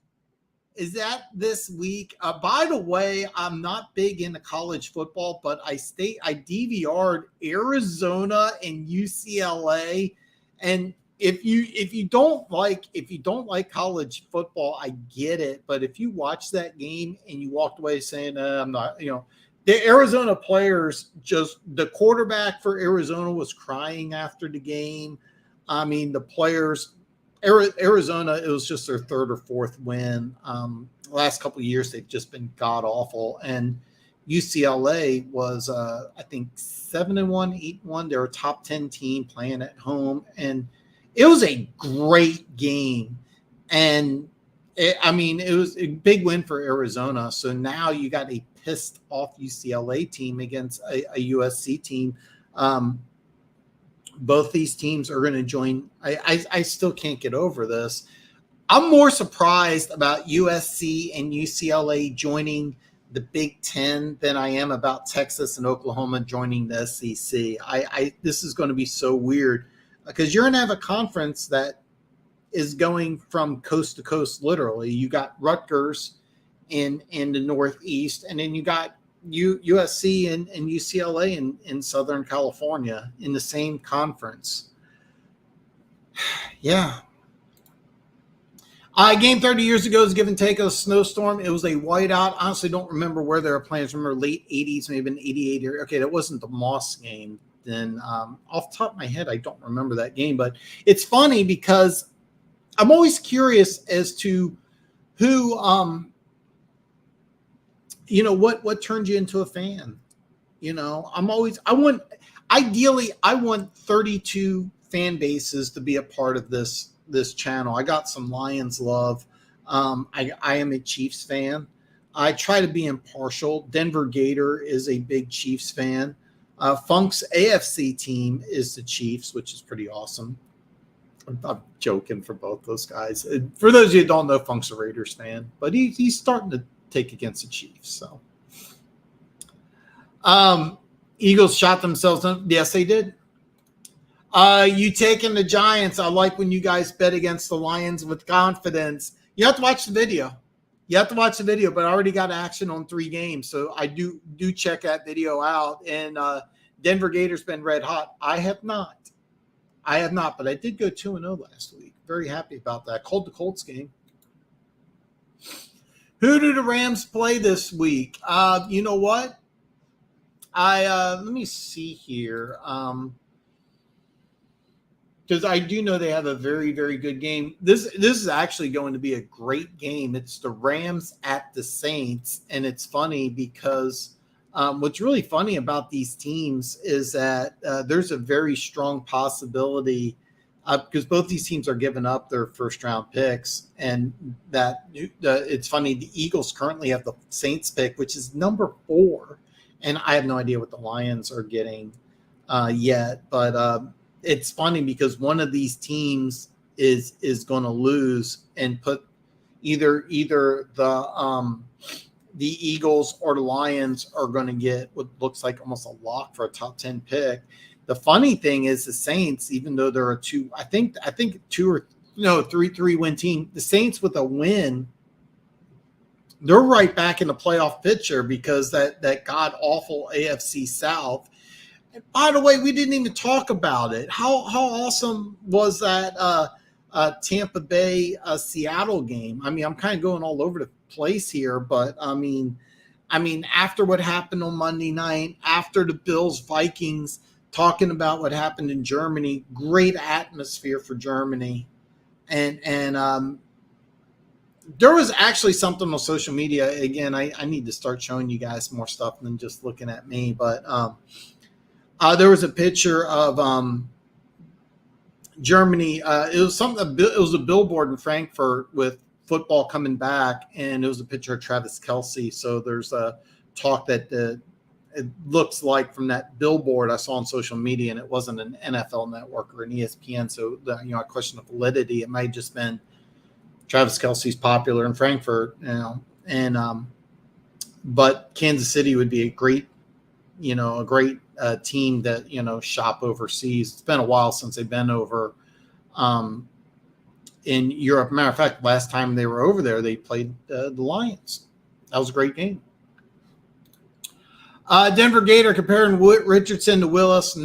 By the way, I'm not big into college football, but I DVR'd Arizona and UCLA. And if you don't like college football, I get it. But if you watch that game and you walked away saying, I'm not, the Arizona players, just the quarterback for Arizona was crying after the game. The players, Arizona, it was just their third or fourth win. The last couple of years, they've just been god awful. And UCLA was, I think, 7-1, 8-1. They're a top 10 team playing at home. And it was a great game. And it was a big win for Arizona. So now you got a pissed off UCLA team against a USC team. Both these teams are going to join. I still can't get over this. I'm more surprised about USC and UCLA joining the Big Ten than I am about Texas and Oklahoma joining the SEC. This is going to be so weird because you're going to have a conference that is going from coast to coast. Literally, you got Rutgers in the Northeast, and then you got USC and UCLA in Southern California in the same conference. Yeah. Game 30 years ago was give and take of a snowstorm. It was a whiteout. Honestly, don't remember where they were playing. I remember late 80s, maybe in 88. Okay, that wasn't the Moss game. Then off the top of my head, I don't remember that game. But it's funny because I'm always curious as to who, what turned you into a fan. Ideally, I want 32 fan bases to be a part of this channel. I got some Lions love. I am a Chiefs fan. I try to be impartial. Denver Gator is a big Chiefs fan. Funk's AFC team is the Chiefs, which is pretty awesome. I'm joking for both those guys. For those of you who don't know, Funk's a Raiders fan, but he's starting to take against the Chiefs. So, Eagles shot themselves up. Yes, they did. You taking the Giants. I like when you guys bet against the Lions with confidence. You have to watch the video. But I already got action on 3 games. So I do check that video out. And Denver Gators been red hot. I have not, but I did go 2-0 last week. Very happy about that. Called the Colts game. Who do the Rams play this week? You know what? Let me see here. Because I do know they have a very, very good game. This is actually going to be a great game. It's the Rams at the Saints. And it's funny because what's really funny about these teams is that there's a very strong possibility because both these teams are giving up their first-round picks. And that it's funny, the Eagles currently have the Saints pick, which is number 4. And I have no idea what the Lions are getting yet. But it's funny because one of these teams is going to lose and put either the Eagles or the Lions are going to get what looks like almost a lock for a top 10 pick. The funny thing is the Saints, even though they're a 3-3 win team, the Saints with a win, they're right back in the playoff picture because that god awful AFC South. And by the way, we didn't even talk about it. How awesome was that Tampa Bay Seattle game? I mean, I'm kind of going all over the place here, but I mean, after what happened on Monday night, after the Bills Vikings, talking about what happened in Germany, great atmosphere for Germany, and there was actually something on social media. Again, I need to start showing you guys more stuff than just looking at me, but. There was a picture of Germany. It was a billboard in Frankfurt with football coming back, and it was a picture of Travis Kelce. So there's a talk that it looks like from that billboard I saw on social media, and it wasn't an NFL network or an ESPN. So I question the validity. It might have just been Travis Kelce's popular in Frankfurt, and but Kansas City would be a great team that shop overseas. It's been a while since they've been over in Europe. Matter of fact, last time they were over there, they played the Lions. That was a great game. Denver Gator comparing Richardson to Willis.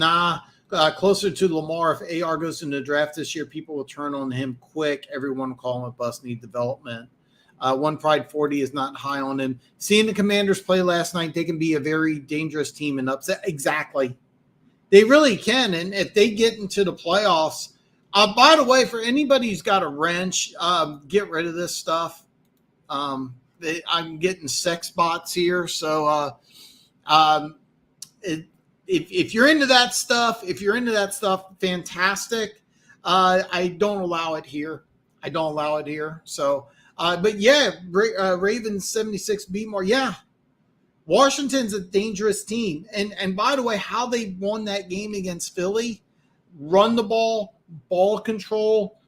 Closer to Lamar. If AR goes into the draft this year, people will turn on him quick. Everyone will call him a bust, need development. One Pride 40 is not high on him. Seeing the Commanders play last night, they can be a very dangerous team and upset. Exactly. They really can. And if they get into the playoffs, by the way, for anybody who's got a wrench, get rid of this stuff. I'm getting sex bots here. So if you're into that stuff, fantastic. I don't allow it here. So, but yeah, Ravens 76 beat more. Yeah. Washington's a dangerous team. And by the way, how they won that game against Philly, run the ball control.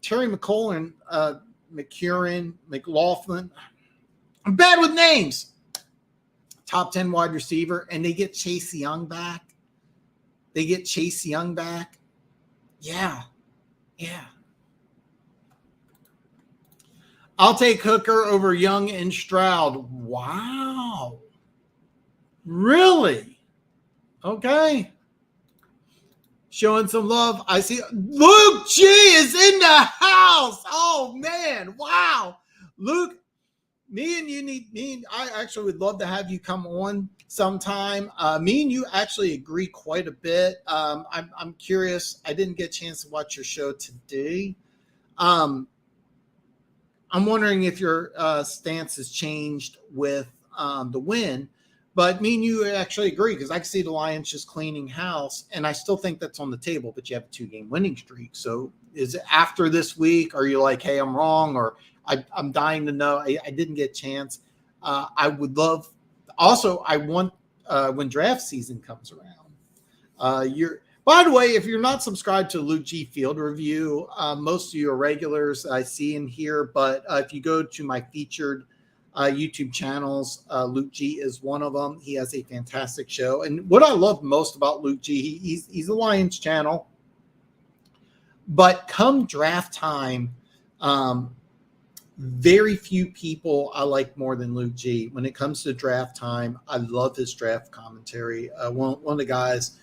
Terry McLaurin, McLaughlin. I'm bad with names. Top 10 wide receiver, and they get Chase Young back. Yeah. I'll take Hooker over Young and Stroud. Wow. Really? Okay. Showing some love. I see Luke G is in the house. Oh, man. Wow. Luke, I actually would love to have you come on sometime. Me and you actually agree quite a bit. I'm curious. I didn't get a chance to watch your show today. I'm wondering if your stance has changed with the win. But me and you actually agree, because I can see the Lions just cleaning house, and I still think that's on the table, but you have a 2-game winning streak. So is it after this week? Are you like, hey, I'm wrong? Or I'm dying to know. I didn't get a chance. I would love – also, I want when draft season comes around. By the way, if you're not subscribed to Luke G Field Review, most of you are regulars I see in here, but if you go to my featured YouTube channels, Luke G is one of them. He has a fantastic show. And what I love most about Luke G, he's a Lions channel. But come draft time, very few people I like more than Luke G. When it comes to draft time, I love his draft commentary. One of the guys,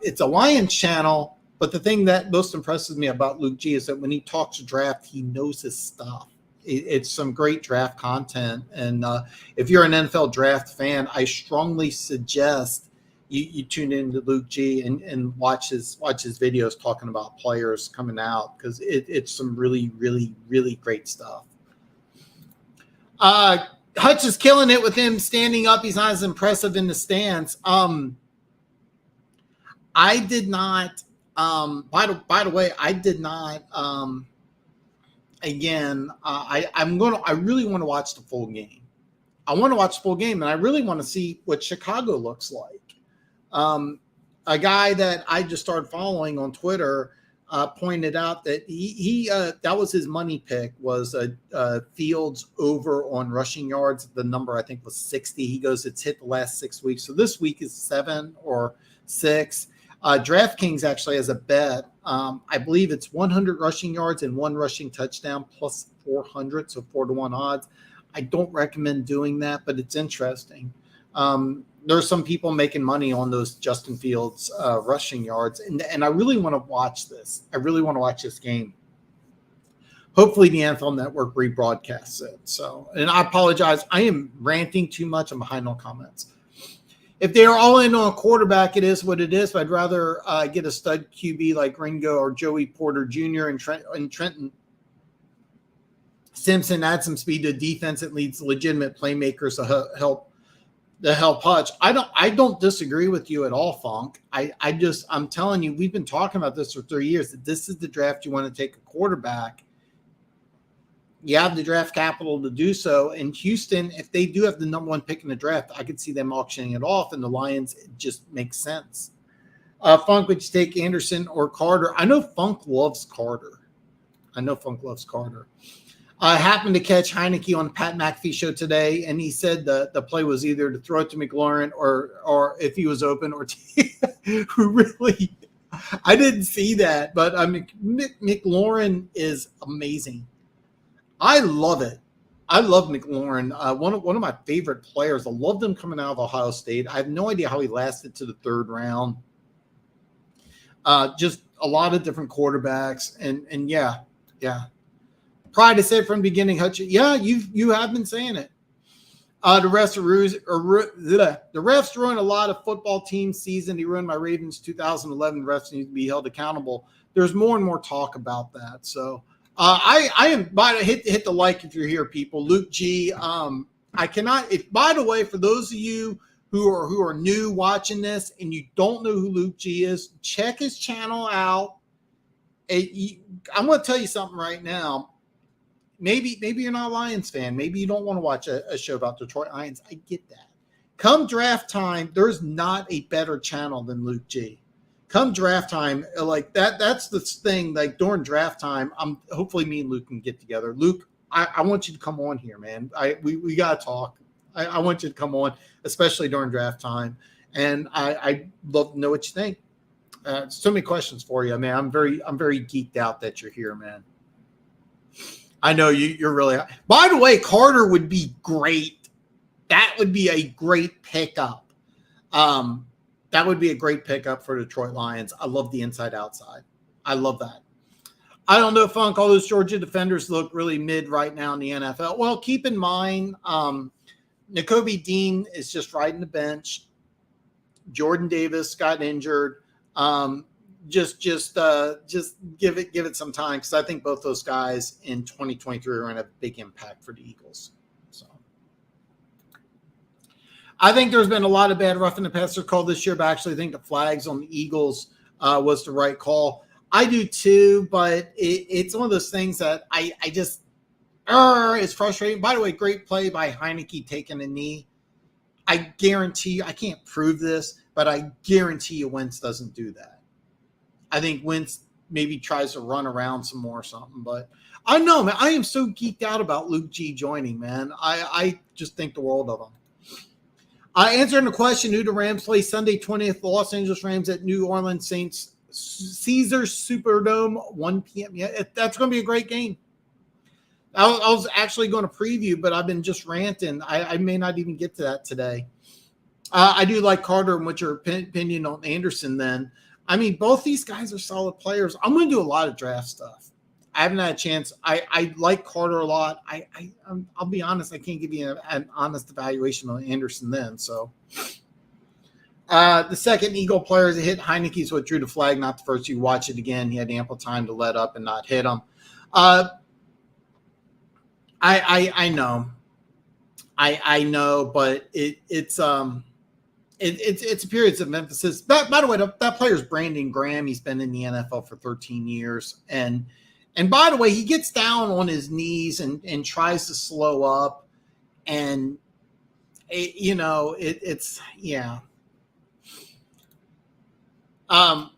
it's a Lions channel, but the thing that most impresses me about Luke G is that when he talks draft, he knows his stuff. It's some great draft content. And if you're an NFL draft fan, I strongly suggest you tune into Luke G and watch his videos talking about players coming out, because it's some really, really, really great stuff. Hutch is killing it with him standing up. He's not as impressive in the stands. I did not. By the way, I did not. Again, I really want to watch the full game. I want to watch the full game, and I really want to see what Chicago looks like. A guy that I just started following on Twitter pointed out that he that was his money pick, was Fields over on rushing yards. The number I think was 60. He goes, it's hit the last 6 weeks. So this week is 7 or 6. DraftKings actually has a bet. I believe it's 100 rushing yards and 1 rushing touchdown plus 400, so 4-1 odds. I don't recommend doing that, but it's interesting. There are some people making money on those Justin Fields rushing yards, and I really want to watch this. I really want to watch this game. Hopefully the NFL Network rebroadcasts it. So, and I apologize. I am ranting too much. I'm behind on comments. If they are all in on a quarterback, it is what it is. But I'd rather get a stud QB like Ringo or Joey Porter Jr. and Trenton Simpson, add some speed to defense that leads legitimate playmakers to help Hutch. I don't disagree with you at all, Funk. I'm telling you, we've been talking about this for 3 years, that this is the draft you want to take a quarterback. You have the draft capital to do so. And Houston, if they do have the number 1 pick in the draft, I could see them auctioning it off, and the Lions, it just makes sense. Funk, would you take Anderson or Carter? I know Funk loves Carter. I happened to catch Heineke on Pat McAfee show today, and he said the play was either to throw it to McLaurin or if he was open, or really, I didn't see that. But McLaurin is amazing. I love it. I love McLaurin. One of my favorite players. I loved him coming out of Ohio State. I have no idea how he lasted to the 3rd round. Just a lot of different quarterbacks, and yeah. Pride to say from the beginning, Hutch. Yeah, you have been saying it. The refs ruined a lot of football team season. He ruined my Ravens 2011. Refs need to be held accountable. There's more and more talk about that. So I am. Hit the like if you're here, people. Luke G. I cannot. By the way, for those of you who are new watching this and you don't know who Luke G is, check his channel out. I'm going to tell you something right now. Maybe you're not a Lions fan. Maybe you don't want to watch a show about Detroit Lions. I get that. Come draft time, there's not a better channel than Luke G. come draft time, like that's the thing. Like during draft time, hopefully me and Luke can get together. Luke, I want you to come on here, man. We gotta talk. I want you to come on, especially during draft time. And I love to know what you think. So many questions for you, man. I'm very geeked out that you're here, man. I know you're really. By the way, Carter would be great. That would be a great pickup. That would be a great pickup for Detroit Lions. I love the inside outside. I love that. I don't know, Funk. All those Georgia defenders look really mid right now in the NFL. Well, keep in mind, Nakobe Dean is just riding the bench. Jordan Davis got injured. Just give it some time, because I think both those guys in 2023 are going to have a big impact for the Eagles. So I think there's been a lot of bad roughing the passer call this year, but I actually think the flags on the Eagles was the right call. I do too, but it's one of those things that I just it's frustrating. By the way, great play by Heineke taking a knee. I guarantee you, I can't prove this, but I guarantee you Wentz doesn't do that. I think Wentz maybe tries to run around some more or something, but I know, man, I am so geeked out about Luke G joining, man. I just think the world of him. Answering the question, who the Rams play Sunday 20th, the Los Angeles Rams at New Orleans Saints, Caesars Superdome, 1 p.m. Yeah, that's going to be a great game. I was actually going to preview, but I've been just ranting. I may not even get to that today. I do like Carter. And what's your opinion on Anderson then? I mean, both these guys are solid players. I'm going to do a lot of draft stuff. I haven't had a chance. I like Carter a lot. I'll be honest. I can't give you an honest evaluation on Anderson then. So the second Eagle player that hit Heineke's what drew the flag, not the first. You watch it again. He had ample time to let up and not hit him. I know. I know, but it's a periods of emphasis. By the way, that player's Brandon Graham. He's been in the NFL for 13 years. And by the way, he gets down on his knees and tries to slow up. And, it's yeah.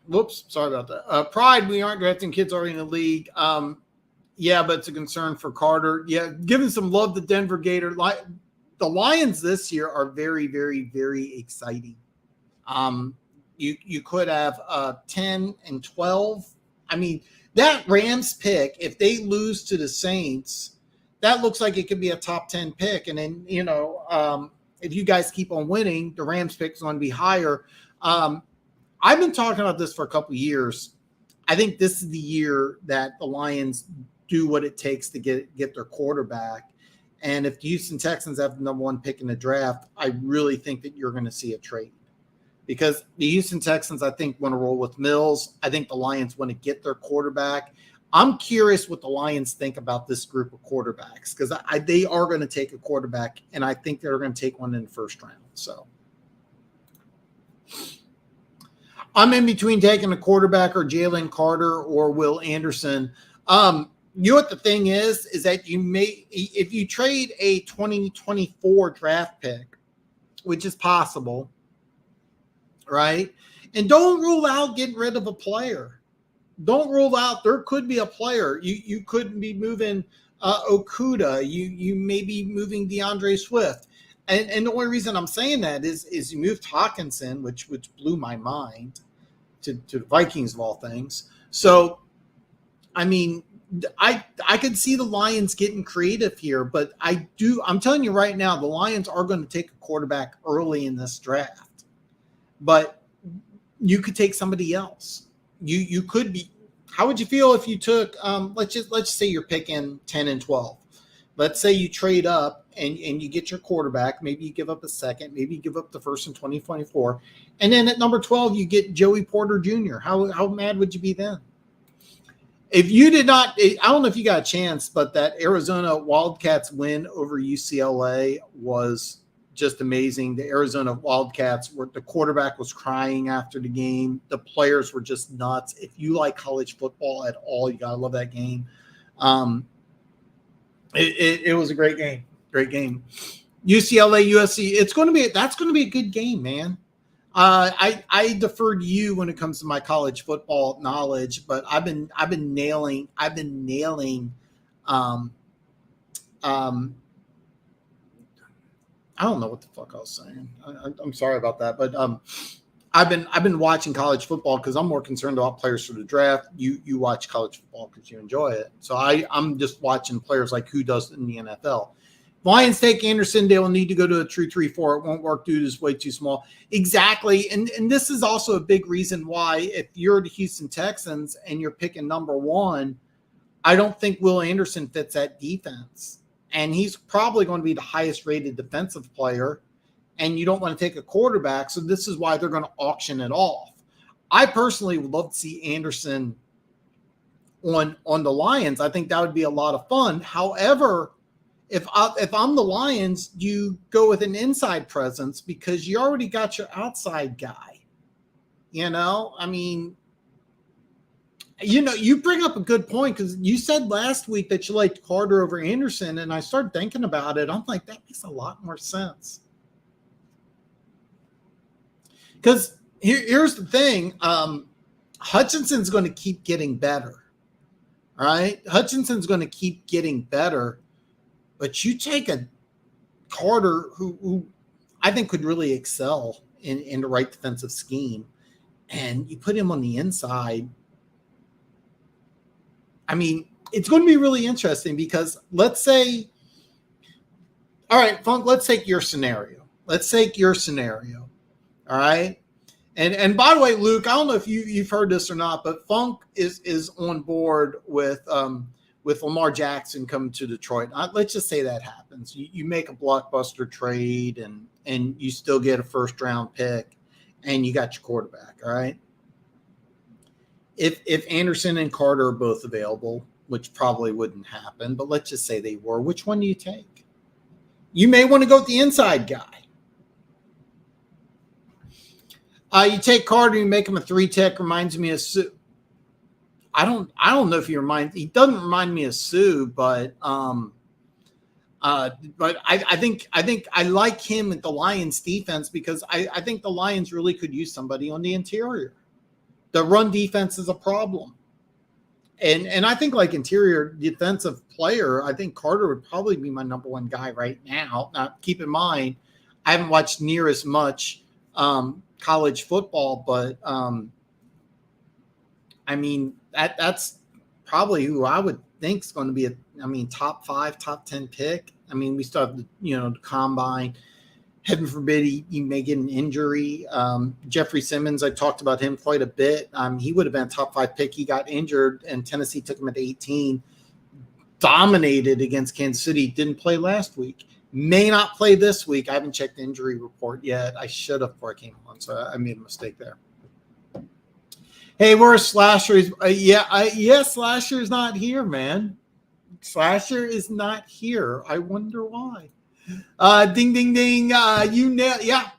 Whoops, sorry about that. Pride, we aren't drafting kids already in the league. Yeah, but it's a concern for Carter. Yeah, giving some love to Denver Gator. The Lions this year are very, very, very exciting. You could have 10 and 12. I mean, that Rams pick, if they lose to the Saints, that looks like it could be a top 10 pick. And then, if you guys keep on winning, the Rams pick is going to be higher. I've been talking about this for a couple of years. I think this is the year that the Lions do what it takes to get their quarterback. And if the Houston Texans have the number one pick in the draft, I really think that you're going to see a trade. Because the Houston Texans, I think, want to roll with Mills. I think the Lions want to get their quarterback. I'm curious what the Lions think about this group of quarterbacks, because they are going to take a quarterback, and I think they're going to take one in the first round. So I'm in between taking a quarterback or Jalen Carter or Will Anderson. You know what the thing is that if you trade a 2024 draft pick, which is possible, right? And don't rule out getting rid of a player. Don't rule out there could be a player. You could be moving Okuda. You may be moving DeAndre Swift. And the only reason I'm saying that is you moved Hawkinson, which blew my mind to the Vikings of all things. So, I mean, I could see the Lions getting creative here, but I'm telling you right now, the Lions are going to take a quarterback early in this draft. But you could take somebody else. You could be. How would you feel if you took? Let's say you're picking 10 and 12. Let's say you trade up and you get your quarterback. Maybe you give up a second. Maybe you give up the first in 2024, and then at number 12 you get Joey Porter Jr. How mad would you be then? If you did not, I don't know if you got a chance, but that Arizona Wildcats win over UCLA was just amazing. The Arizona Wildcats the quarterback was crying after the game. The players were just nuts. If you like college football at all, you gotta love that game. It was a great game. Great game. UCLA, USC. That's going to be a good game, man. I defer to you when it comes to my college football knowledge, but I've been nailing um, um, I don't know what the fuck I was saying. I'm sorry about that, but I've been watching college football because I'm more concerned about players for the draft. You watch college football because you enjoy it, so I'm just watching players like who does in the NFL. Lions take Anderson. They will need to go to a true 3-4. It won't work. Dude is way too small. Exactly, and this is also a big reason why if you're the Houston Texans and you're picking number one, I don't think Will Anderson fits that defense. And he's probably going to be the highest rated defensive player, and you don't want to take a quarterback. So this is why they're going to auction it off. I personally would love to see Anderson on the Lions. I think that would be a lot of fun. However, if I'm the Lions, you go with an inside presence because you already got your outside guy. I mean, you bring up a good point because you said last week that you liked Carter over Anderson, and I started thinking about it. I'm like, that makes a lot more sense. Because here's the thing. Hutchinson's going to keep getting better. All right? Hutchinson's going to keep getting better. But you take a Carter who I think could really excel in the right defensive scheme, and you put him on the inside. I mean, it's going to be really interesting because let's say, all right, Funk, let's take your scenario. All right. And by the way, Luke, I don't know if you've heard this or not, but Funk is on board with Lamar Jackson coming to Detroit. Let's just say that happens. You make a blockbuster trade and you still get a first round pick and you got your quarterback. All right. If Anderson and Carter are both available, which probably wouldn't happen, but let's just say they were, which one do you take? You may want to go with the inside guy. You take Carter, you make him a 3-tech, reminds me of Sue. I don't know if he doesn't remind me of Sue, but I think I like him at the Lions defense because I think the Lions really could use somebody on the interior. The run defense is a problem. And I think like interior defensive player, I think Carter would probably be my number one guy right now. Now, keep in mind, I haven't watched near as much college football, but I mean, that's probably who I would think is going to be top 5, top 10 pick. I mean, we still have the combine. Heaven forbid he may get an injury. Jeffrey Simmons, I talked about him quite a bit. He would have been a top 5 pick. He got injured, and Tennessee took him at 18. Dominated against Kansas City. Didn't play last week. May not play this week. I haven't checked the injury report yet. I should have before I came on, so I made a mistake there. Hey, where's Slasher? Slasher is not here, man. Slasher is not here. I wonder why. Ding, ding, ding. You know, yeah.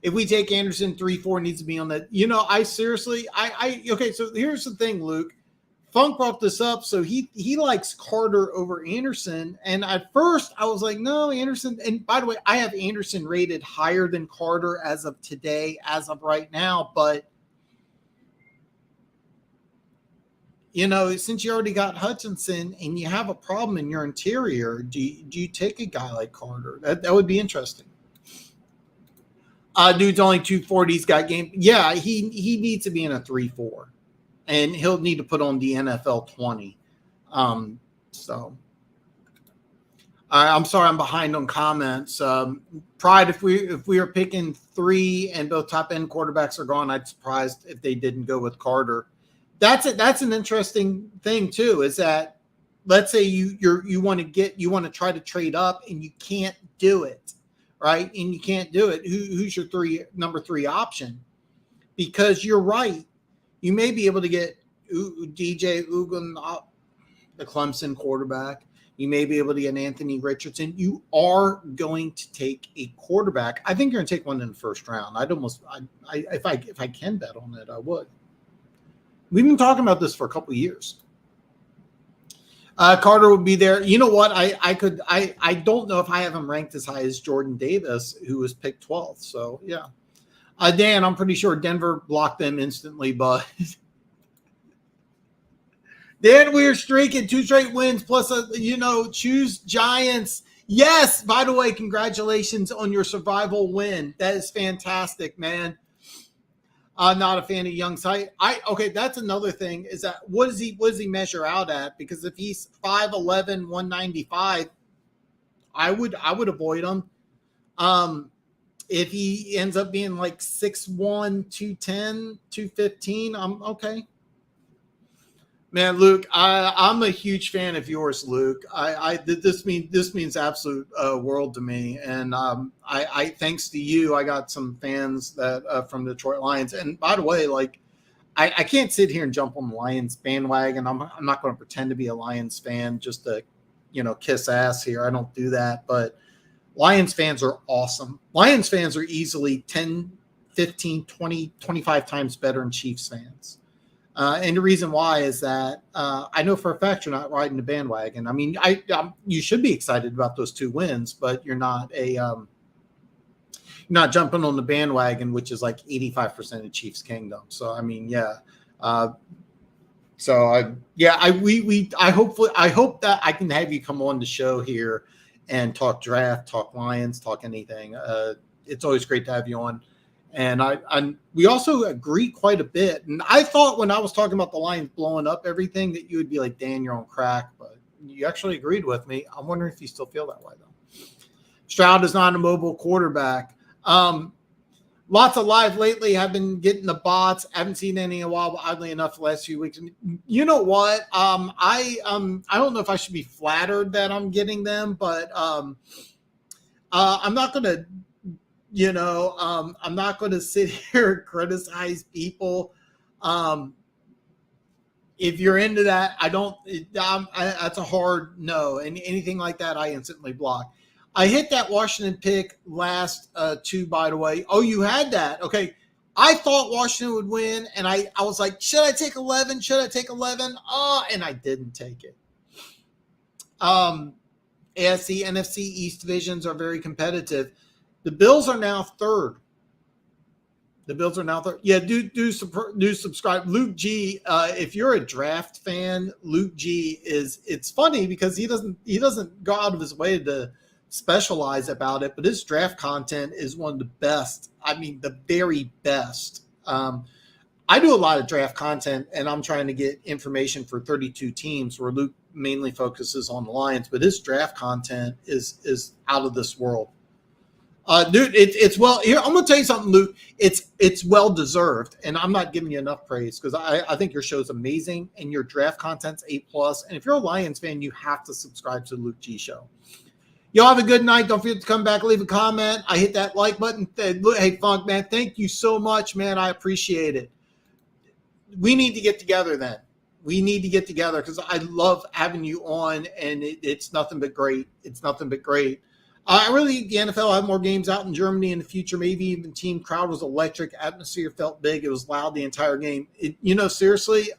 If we take Anderson, 3-4 needs to be on that. I seriously, okay. So here's the thing, Luke. Funk brought this up, so he likes Carter over Anderson. And at first, I was like, no, Anderson. And by the way, I have Anderson rated higher than Carter as of today, as of right now. But since you already got Hutchinson and you have a problem in your interior, do you take a guy like Carter? That would be interesting. Dude's only 240. He's got game. Yeah, he needs to be in a 3-4, and he'll need to put on the NFL 20. So I'm sorry, I'm behind on comments. Pride, if we are picking 3 and both top end quarterbacks are gone, I'd be surprised if they didn't go with Carter. That's an interesting thing too, is that let's say you want to try to trade up and you can't do it, right? And you can't do it. Who's your number 3 option? Because you're right. You may be able to get DJ Ugun, the Clemson quarterback. You may be able to get Anthony Richardson. You are going to take a quarterback. I think you're going to take one in the first round. If I can bet on it, I would. We've been talking about this for a couple of years. Carter would be there. You know what? I don't know if I have him ranked as high as Jordan Davis, who was picked 12th. So yeah. Dan, I'm pretty sure Denver blocked them instantly, but Dan, we're streaking 2 straight wins plus choose Giants. Yes, by the way, congratulations on your survival win. That is fantastic, man. Not a fan of young sight. Okay, that's another thing is that what does he measure out at? Because if he's 5'11", 195, I would avoid him. If he ends up being like 6'1", 210, 215, I'm okay. Man, Luke, I'm a huge fan of yours, Luke. This means absolute world to me, and I thanks to you, I got some fans that from Detroit Lions. And by the way, like I can't sit here and jump on the Lions bandwagon. I'm not going to pretend to be a Lions fan just to kiss ass here. I don't do that, but Lions fans are awesome. Lions fans are easily 10, 15, 20, 25 times better than Chiefs fans. And the reason why is that I know for a fact you're not riding the bandwagon. I mean, you should be excited about those 2 wins, but you're not not jumping on the bandwagon, which is like 85% of Chiefs Kingdom. So I mean, yeah. I hope that I can have you come on the show here and talk draft, talk Lions, talk anything. It's always great to have you on. And we also agree quite a bit. And I thought when I was talking about the Lions blowing up everything that you would be like, Dan, you're on crack. But you actually agreed with me. I'm wondering if you still feel that way, though. Stroud is not a mobile quarterback. Lots of live lately have been getting the bots. I haven't seen any in a while, but oddly enough, the last few weeks. You know what? I don't know if I should be flattered that I'm getting them, but I'm not going to I'm not going to sit here and criticize people. If you're into that, that's a hard no. And anything like that, I instantly block. I hit that Washington pick last 2, by the way. Oh, you had that. Okay. I thought Washington would win, and I was like, should I take 11? Should I take 11? And I didn't take it. AFC, NFC East divisions are very competitive. The Bills are now third. Yeah, do subscribe. Luke G, if you're a draft fan, Luke G it's funny because he doesn't go out of his way to specialize about it, but his draft content is one of the best. I mean, the very best. I do a lot of draft content, and I'm trying to get information for 32 teams where Luke mainly focuses on the Lions, but his draft content is out of this world. Dude, it's well. Here, I'm gonna tell you something, Luke. It's well deserved, and I'm not giving you enough praise because I think your show's amazing and your draft content's A+. And if you're a Lions fan, you have to subscribe to the Luke G Show. Y'all have a good night. Don't forget to come back, leave a comment. I hit that like button. Hey, Funk, man, thank you so much, man. I appreciate it. We need to get together then. We need to get together because I love having you on, and it's nothing but great. It's nothing but great. I really think the NFL will have more games out in Germany in the future. Maybe even team crowd was electric. Atmosphere felt big. It was loud the entire game. Seriously,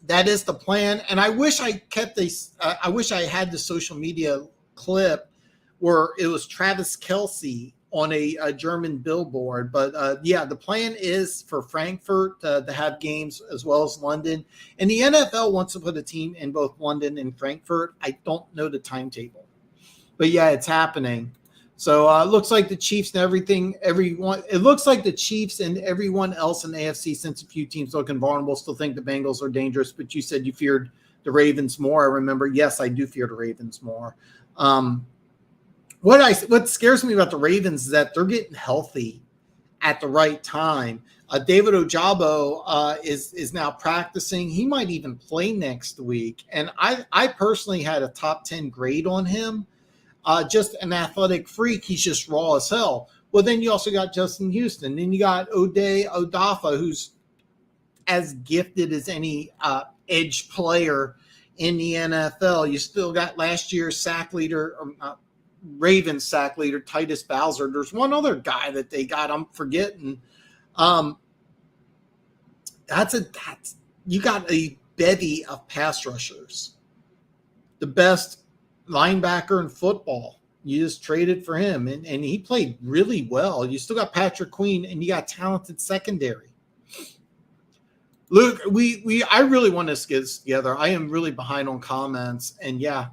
that is the plan. And I wish I kept this. I wish I had the social media clip where it was Travis Kelce on a German billboard. But yeah, the plan is for Frankfurt to have games as well as London. And the NFL wants to put a team in both London and Frankfurt. I don't know the timetable. But yeah, it's happening. So it looks like the Chiefs and everyone. It looks like the Chiefs and everyone else in the AFC, since a few teams looking vulnerable, still think the Bengals are dangerous. But you said you feared the Ravens more. I remember. Yes, I do fear the Ravens more. What scares me about the Ravens is that they're getting healthy at the right time. David Ojabo is now practicing. He might even play next week. And I personally had a top 10 grade on him. Just an athletic freak. He's just raw as hell. Well, then you also got Justin Houston. Then you got Ode Odafa, who's as gifted as any edge player in the NFL. You still got last year's sack leader, Ravens sack leader, Titus Bowser. There's one other guy that they got. I'm forgetting. You got a bevy of pass rushers. The best linebacker in football You just traded for him, and he played really well. You still got Patrick Queen, and you got talented secondary. Luke, I really want us to get this together. I am really behind on comments, and yeah.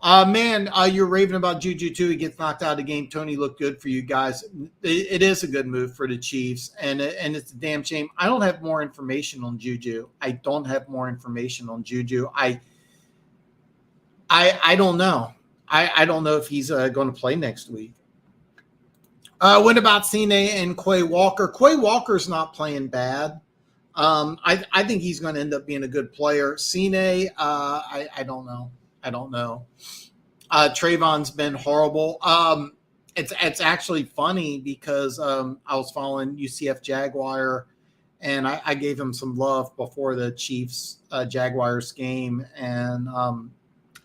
Man, you're raving about Juju too. He gets knocked out of the game. Tony looked good for you guys. It is a good move for the Chiefs, and it's a damn shame. I don't have more information on Juju. I don't know. I don't know if he's going to play next week. What about Cine and Quay Walker? Quay Walker's not playing bad. I think he's going to end up being a good player. Cine, I don't know. Trayvon's been horrible. It's actually funny because I was following UCF Jaguar, and I gave him some love before the Chiefs Jaguars game, and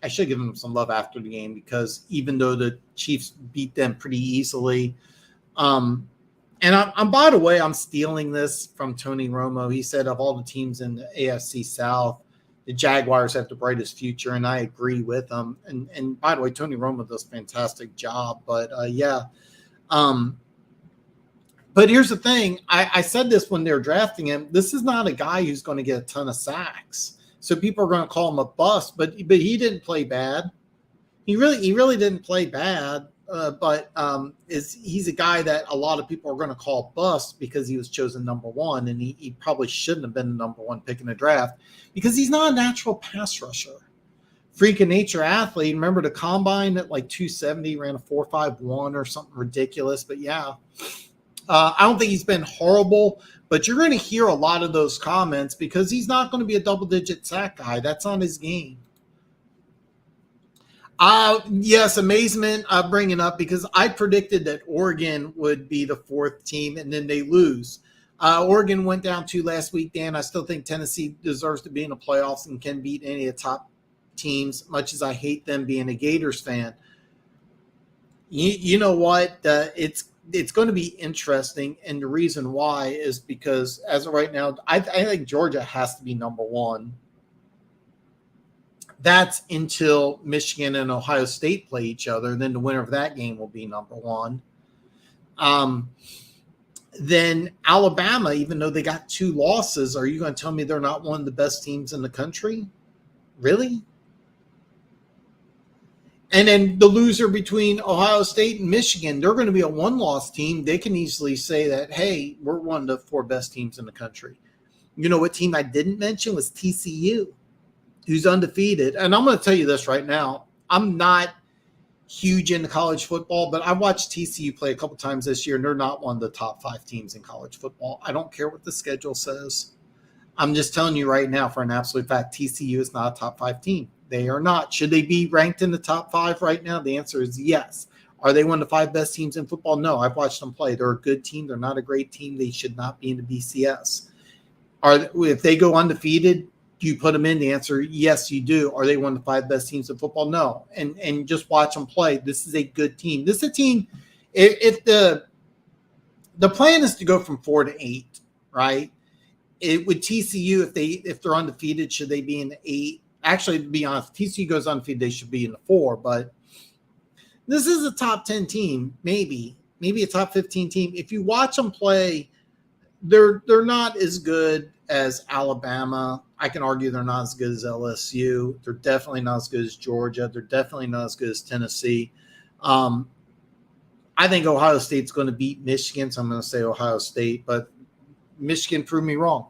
I should give him some love after the game because even though the Chiefs beat them pretty easily, and I'm by the way, I'm stealing this from Tony Romo. He said of all the teams in the AFC South, the Jaguars have the brightest future, and I agree with him. And by the way, Tony Romo does a fantastic job. But but here's the thing. I said this when they were drafting him. This is not a guy who's going to get a ton of sacks. So people are going to call him a bust, but he didn't play bad. He really didn't play bad. But he's a guy that a lot of people are going to call bust because he was chosen number one, and he probably shouldn't have been the number one pick in the draft because he's not a natural pass rusher. Freak of nature athlete. Remember the combine at like 270, ran a 4.51 or something ridiculous. But yeah, I don't think he's been horrible, but you're going to hear a lot of those comments because he's not going to be a double-digit sack guy. That's on his game. Yes, amazement bringing up because I predicted that Oregon would be the fourth team and then they lose. Oregon went down 2 last week, Dan. I still think Tennessee deserves to be in the playoffs and can beat any of the top teams, much as I hate them being a Gators fan. You know what? It's going to be interesting, and the reason why is because as of right now, I think Georgia has to be number one. That's until Michigan and Ohio State play each other. Then the winner of that game will be number one. Then Alabama, even though they got 2 losses, are you going to tell me they're not one of the best teams in the country? Really? And then the loser between Ohio State and Michigan, they're going to be a 1-loss team. They can easily say that, hey, we're one of the 4 best teams in the country. You know what team I didn't mention was TCU, who's undefeated. And I'm going to tell you this right now. I'm not huge into college football, but I watched TCU play a couple times this year, and they're not one of the top 5 teams in college football. I don't care what the schedule says. I'm just telling you right now for an absolute fact, TCU is not a top 5 team. They are not. Should they be ranked in the top 5 right now? The answer is yes. Are they one of the 5 best teams in football? No, I've watched them play. They're a good team. They're not a great team. They should not be in the BCS. If they go undefeated, do you put them in? The answer, yes, you do. Are they one of the 5 best teams in football? No. And just watch them play. This is a good team. This is a team. If the plan is to go from 4 to 8, right? With TCU, if they're undefeated, should they be in the 8? Actually, to be honest, if TCU goes undefeated, they should be in the 4. But this is a top 10 team, maybe a top 15 team. If you watch them play, they're not as good as Alabama. I can argue they're not as good as LSU. They're definitely not as good as Georgia. They're definitely not as good as Tennessee. I think Ohio State's going to beat Michigan, so I'm going to say Ohio State. But Michigan proved me wrong.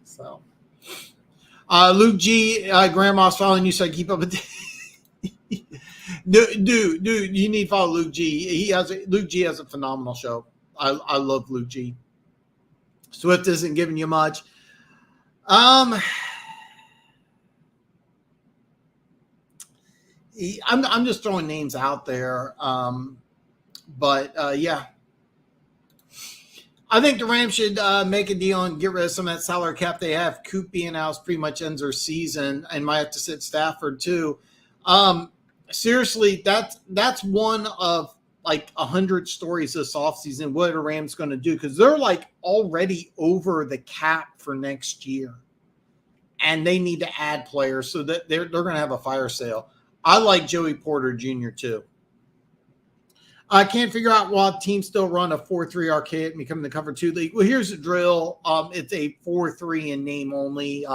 So, Luke G, Grandma's following you, so I keep up with. Dude, you need to follow Luke G. Luke G has a phenomenal show. I love Luke G. Swift isn't giving you much. I'm just throwing names out there. Yeah. I think the Rams should make a deal and get rid of some of that salary cap they have. Coop being out pretty much ends their season and might have to sit Stafford too. Seriously, that's one of like 100 stories this offseason. What are Rams going to do? Because they're like already over the cap for next year. And they need to add players so that they're going to have a fire sale. I like Joey Porter Jr. too. I can't figure out why teams still run a 4-3 archaic and become the cover 2 league. Well, here's the drill. It's a 4-3 in name only.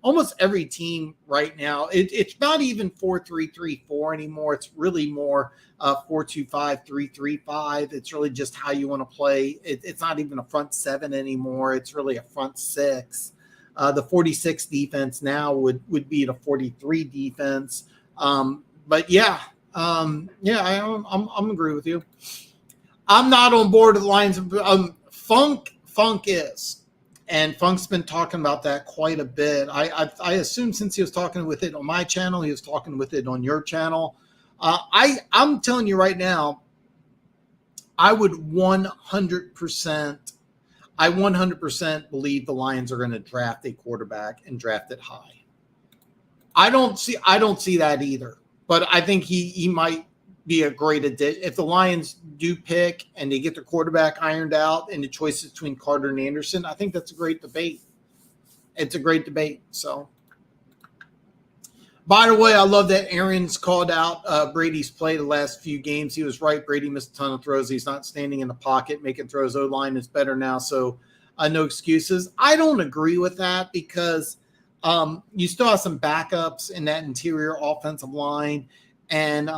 Almost every team right now, it's not even 4-3-3-4 anymore. It's really more 4-2-5, 3-3-5. It's really just how you want to play. It's not even a front 7 anymore. It's really a front 6. The 46 defense now would be the 43 defense. But yeah. I'm agree with you. I'm not on board with the Lions. Funk is, and Funk's been talking about that quite a bit. I assume since he was talking with it on my channel, he was talking with it on your channel. I'm telling you right now, I would 100% believe the Lions are going to draft a quarterback and draft it high. I don't see that either. But I think he might be a great addition. If the Lions do pick and they get their quarterback ironed out and the choices between Carter and Anderson, I think that's a great debate. It's a great debate. So, by the way, I love that Aaron's called out Brady's play the last few games. He was right. Brady missed a ton of throws. He's not standing in the pocket, making throws. O-line is better now, so no excuses. I don't agree with that because – you still have some backups in that interior offensive line. And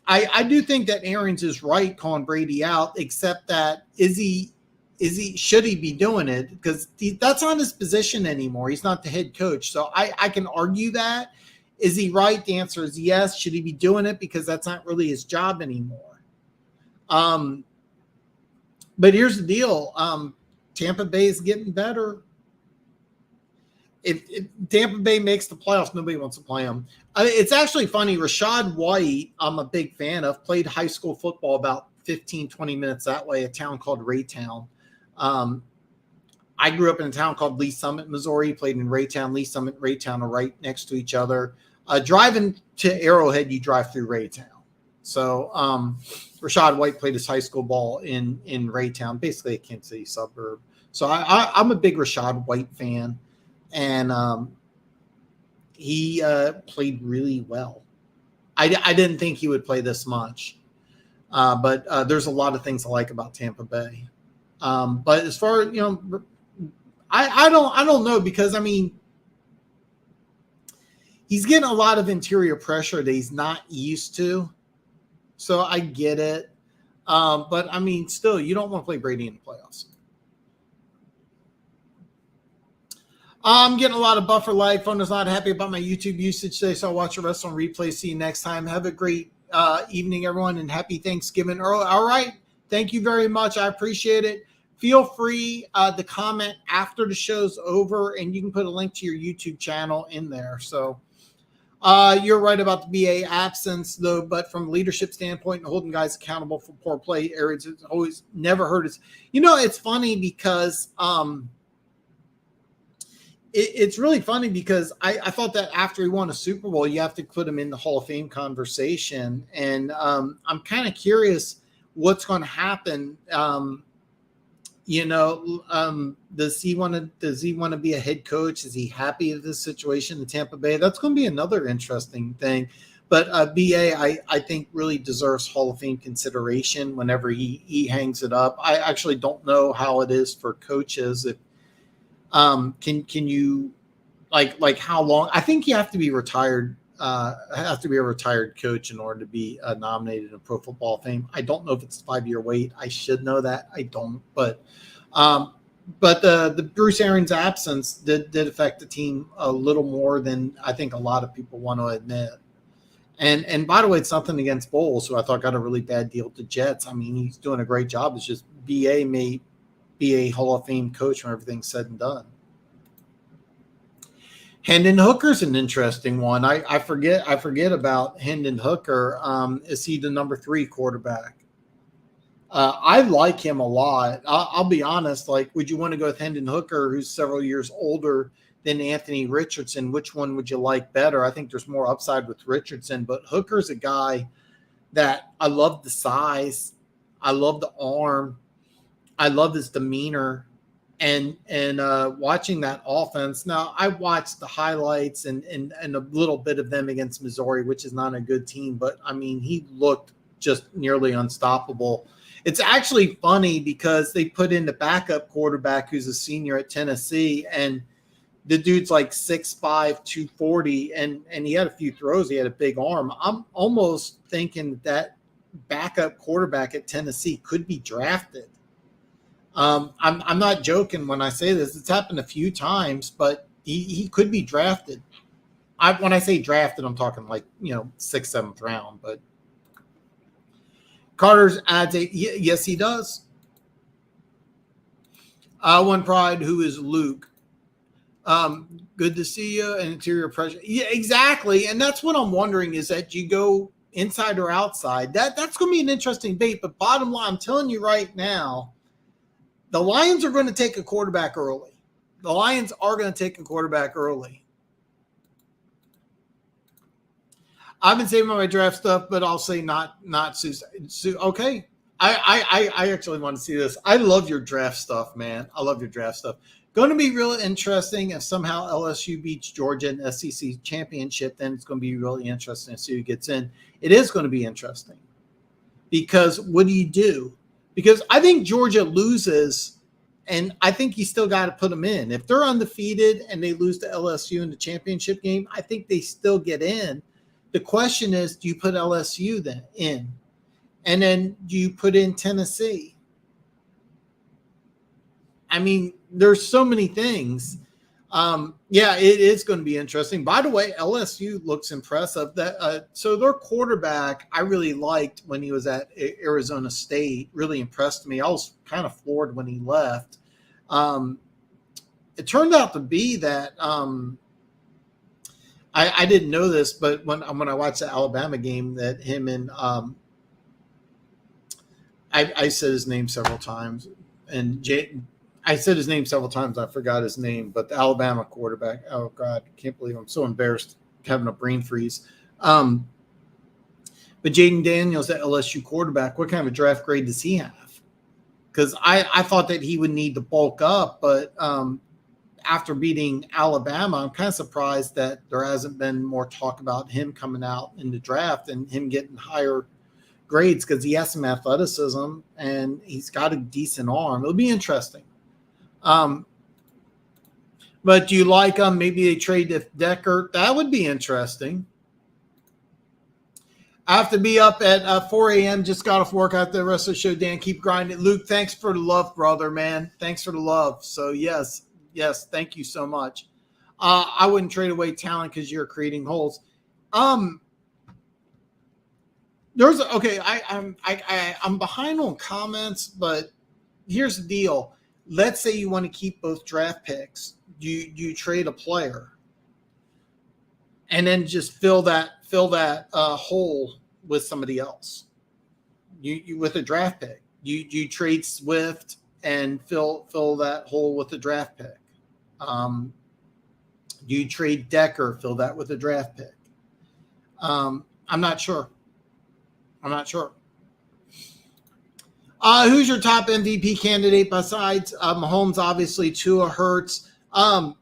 I do think that Arians is right calling Brady out, except that should he be doing it? Because that's not his position anymore. He's not the head coach. So I can argue that. Is he right? The answer is yes. Should he be doing it? Because that's not really his job anymore. But here's the deal. Tampa Bay is getting better. If Tampa Bay makes the playoffs, nobody wants to play them. It's actually funny. Rachaad White, I'm a big fan of, played high school football about 15, 20 minutes that way, a town called Raytown. I grew up in a town called Lee Summit, Missouri, played in Raytown. Lee Summit, Raytown are right next to each other. Driving to Arrowhead, you drive through Raytown. So Rachaad White played his high school ball in Raytown, basically a Kansas City suburb. So I'm a big Rachaad White fan. And he played really well. I didn't think he would play this much, but there's a lot of things I like about Tampa Bay. But as far as I don't know because I mean he's getting a lot of interior pressure that he's not used to, so I get it. But I mean, still, you don't want to play Brady in the playoffs. I'm getting a lot of buffer lag. Phone is not happy about my YouTube usage today, so I'll watch the rest on replay. See you next time. Have a great evening, everyone, and happy Thanksgiving. All right. Thank you very much. I appreciate it. Feel free to comment after the show's over, and you can put a link to your YouTube channel in there. So you're right about the BA absence, though, but from a leadership standpoint and holding guys accountable for poor play areas, it's always never hurt us. It's funny because it's really funny because I thought that after he won a Super Bowl, you have to put him in the Hall of Fame conversation. And I'm kind of curious what's going to happen. Does he want to be a head coach? Is he happy with this situation in Tampa Bay? That's going to be another interesting thing. But BA, I think really deserves Hall of Fame consideration whenever he hangs it up. I actually don't know how it is for coaches. If can you like how long? I think you have to be retired. Have to be a retired coach in order to be nominated in Pro Football Hall of Fame. I don't know if it's a 5-year wait. I should know that. I don't, but the Bruce Arians absence did affect the team a little more than I think a lot of people want to admit. And by the way, it's nothing against Bowles, who I thought got a really bad deal with the Jets. I mean, he's doing a great job. It's just BA may be a Hall of Fame coach when everything's said and done. Hendon Hooker's an interesting one. I forget about Hendon Hooker. Is he the number 3 quarterback? I like him a lot. I'll be honest. Like, would you want to go with Hendon Hooker, who's several years older than Anthony Richardson? Which one would you like better? I think there's more upside with Richardson, but Hooker's a guy that I love the size. I love the arm. I love his demeanor. and watching that offense. Now I watched the highlights and a little bit of them against Missouri, which is not a good team, but I mean he looked just nearly unstoppable. It's actually funny because they put in the backup quarterback who's a senior at Tennessee, and the dude's like 6'5", 240, and he had a few throws. He had a big arm. I'm almost thinking that backup quarterback at Tennessee could be drafted. I'm not joking when I say this. It's happened a few times, but he could be drafted. When I say drafted, I'm talking like 6th, 7th round. But Carter's adds yes, he does. One Pride, who is Luke. Good to see you. And interior pressure. Yeah, exactly. And that's what I'm wondering is that you go inside or outside. That's going to be an interesting debate. But bottom line, I'm telling you right now, the Lions are going to take a quarterback early. The Lions are going to take a quarterback early. I've been saving my draft stuff, but I'll say not Sue. Okay. I actually want to see this. I love your draft stuff, man. I love your draft stuff. Going to be really interesting if somehow LSU beats Georgia in the SEC championship. Then it's going to be really interesting to see who gets in. It is going to be interesting because what do you do? Because I think Georgia loses, and I think you still got to put them in. If they're undefeated and they lose to LSU in the championship game, I think they still get in. The question is, do you put LSU then in? And then do you put in Tennessee? I mean, there's so many things. Yeah, it is going to be interesting. By the way, LSU looks impressive. So their quarterback, I really liked when he was at Arizona State. Really impressed me. I was kind of floored when he left. It turned out to be that I didn't know this, but when I watched the Alabama game, that him and I said his name several times, and I said his name several times. I forgot his name, but the Alabama quarterback. Oh God, I can't believe I'm so embarrassed having a brain freeze. But Jaden Daniels, the LSU quarterback, what kind of a draft grade does he have? Because I thought that he would need to bulk up, but after beating Alabama, I'm kind of surprised that there hasn't been more talk about him coming out in the draft and him getting higher grades because he has some athleticism and he's got a decent arm. It'll be interesting. But do you like maybe they trade Decker? That would be interesting. I have to be up at 4 a.m. Just got off work after the rest of the show. Dan, keep grinding. Luke, thanks for the love, brother, man. Thanks for the love. So, yes, thank you so much. I wouldn't trade away talent because you're creating holes. I'm behind on comments, but here's the deal. Let's say you want to keep both draft picks. You trade a player and then just fill that hole with somebody else. You with a draft pick. You trade Swift and fill that hole with a draft pick. You trade Decker, fill that with a draft pick. I'm not sure. Who's your top MVP candidate besides Mahomes? Obviously, Tua, Hurts. I'll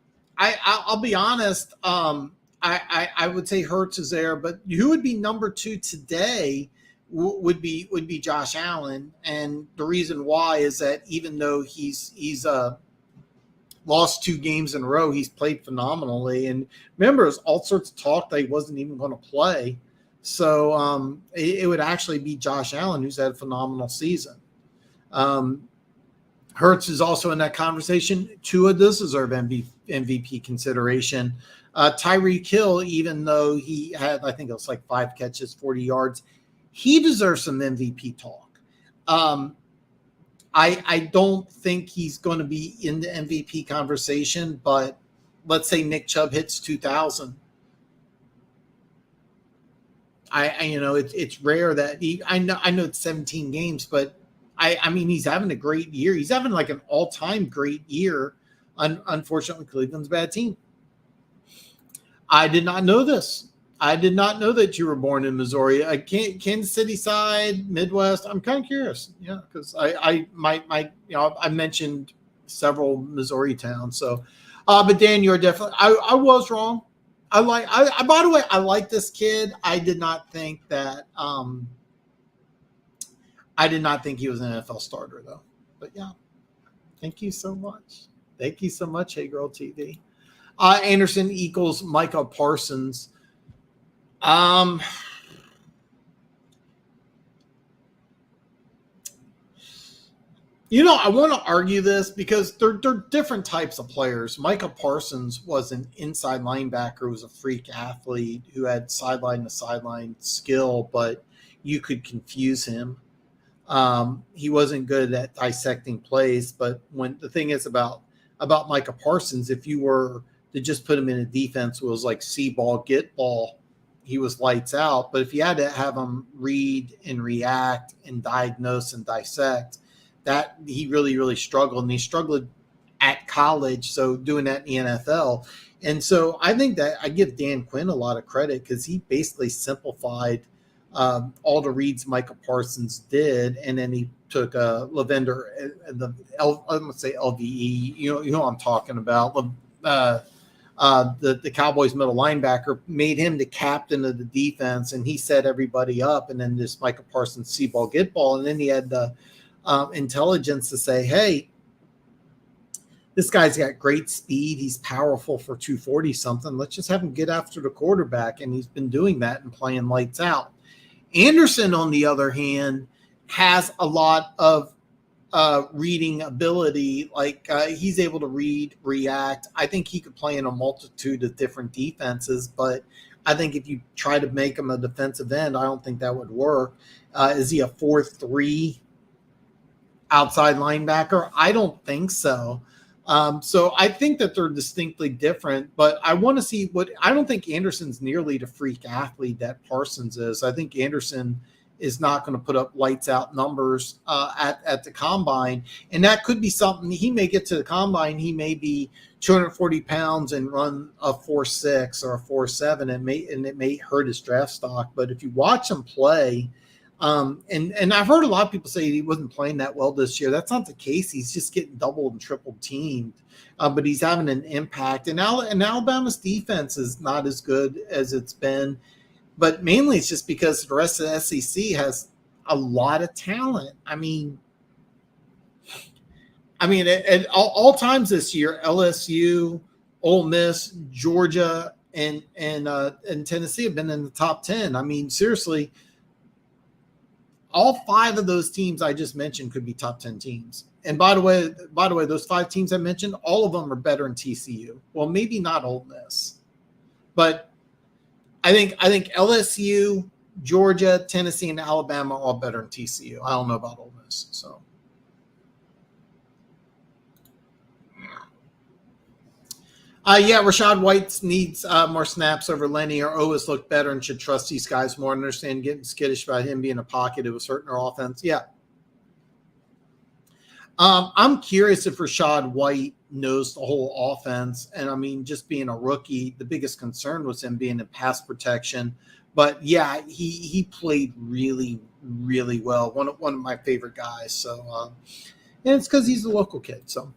be honest. I would say Hurts is there, but who would be number 2 today would be Josh Allen, and the reason why is that even though he's lost 2 games in a row, he's played phenomenally. And remember, there's all sorts of talk that he wasn't even going to play. So it would actually be Josh Allen who's had a phenomenal season. Hurts is also in that conversation. Tua does deserve MVP consideration. Tyreek Hill, even though he had, I think it was like 5 catches, 40 yards, he deserves some MVP talk. I don't think he's going to be in the MVP conversation, but let's say Nick Chubb hits 2,000. It's rare that I know it's 17 games, but I mean, he's having a great year. He's having like an all-time great year. Unfortunately, Cleveland's a bad team. I did not know this. I did not know that you were born in Missouri. Kansas City side, Midwest. I'm kind of curious. Yeah, because I mentioned several Missouri towns. So, but Dan, you're definitely. I was wrong. By the way, I like this kid. I did not think that. I did not think he was an NFL starter though. But yeah, thank you so much. Thank you so much, Hey Girl TV. Anderson equals Micah Parsons. You know, I want to argue this because they're different types of players. Micah Parsons was an inside linebacker who was a freak athlete who had sideline to sideline skill, but you could confuse him. He wasn't good at dissecting plays, but when the thing is about Micah Parsons, if you were to just put him in a defense, it was like see ball, get ball, he was lights out. But if you had to have him read and react and diagnose and dissect, that he really, really struggled, and he struggled at college. So doing that in the NFL. And so I think that I give Dan Quinn a lot of credit because he basically simplified all the reads Micah Parsons did. And then he took Lavender, I'm going to say LVE, you know what I'm talking about. The Cowboys middle linebacker, made him the captain of the defense, and he set everybody up. And then this Micah Parsons see ball, get ball. And then he had the intelligence to say, hey, this guy's got great speed. He's powerful for 240 something. Let's just have him get after the quarterback. And he's been doing that and playing lights out. Anderson, on the other hand, has a lot of reading ability. Like he's able to read, react. I think he could play in a multitude of different defenses, but I think if you try to make him a defensive end, I don't think that would work. Is he a 4-3 outside linebacker? I don't think so. So I think that they're distinctly different, but I want to see I don't think Anderson's nearly the freak athlete that Parsons is. I think Anderson is not going to put up lights out numbers at the combine. And that could be something. He may get to the combine. He may be 240 pounds and run a 4.6 or a 4.7. And it may hurt his draft stock. But if you watch him play, and I've heard a lot of people say he wasn't playing that well this year. That's not the case. He's just getting doubled and triple teamed, but he's having an impact. And Alabama's defense is not as good as it's been, but mainly it's just because the rest of the SEC has a lot of talent. I mean, at all times this year, LSU, Ole Miss, Georgia, and Tennessee have been in the top 10. I mean, seriously. All 5 of those teams I just mentioned could be top 10 teams. And by the way, those 5 teams I mentioned, all of them are better than TCU. Well, maybe not Ole Miss, but I think LSU, Georgia, Tennessee, and Alabama are all better than TCU. I don't know about Ole Miss. So, Rashad White needs more snaps over Lenny, or always look better, and should trust these guys more. Understand getting skittish about him being a pocket. It was hurting our offense. Yeah. I'm curious if Rashad White knows the whole offense. And I mean, just being a rookie, the biggest concern was him being in pass protection. But yeah, he played really, really well. One of my favorite guys. So, and it's because he's a local kid. So.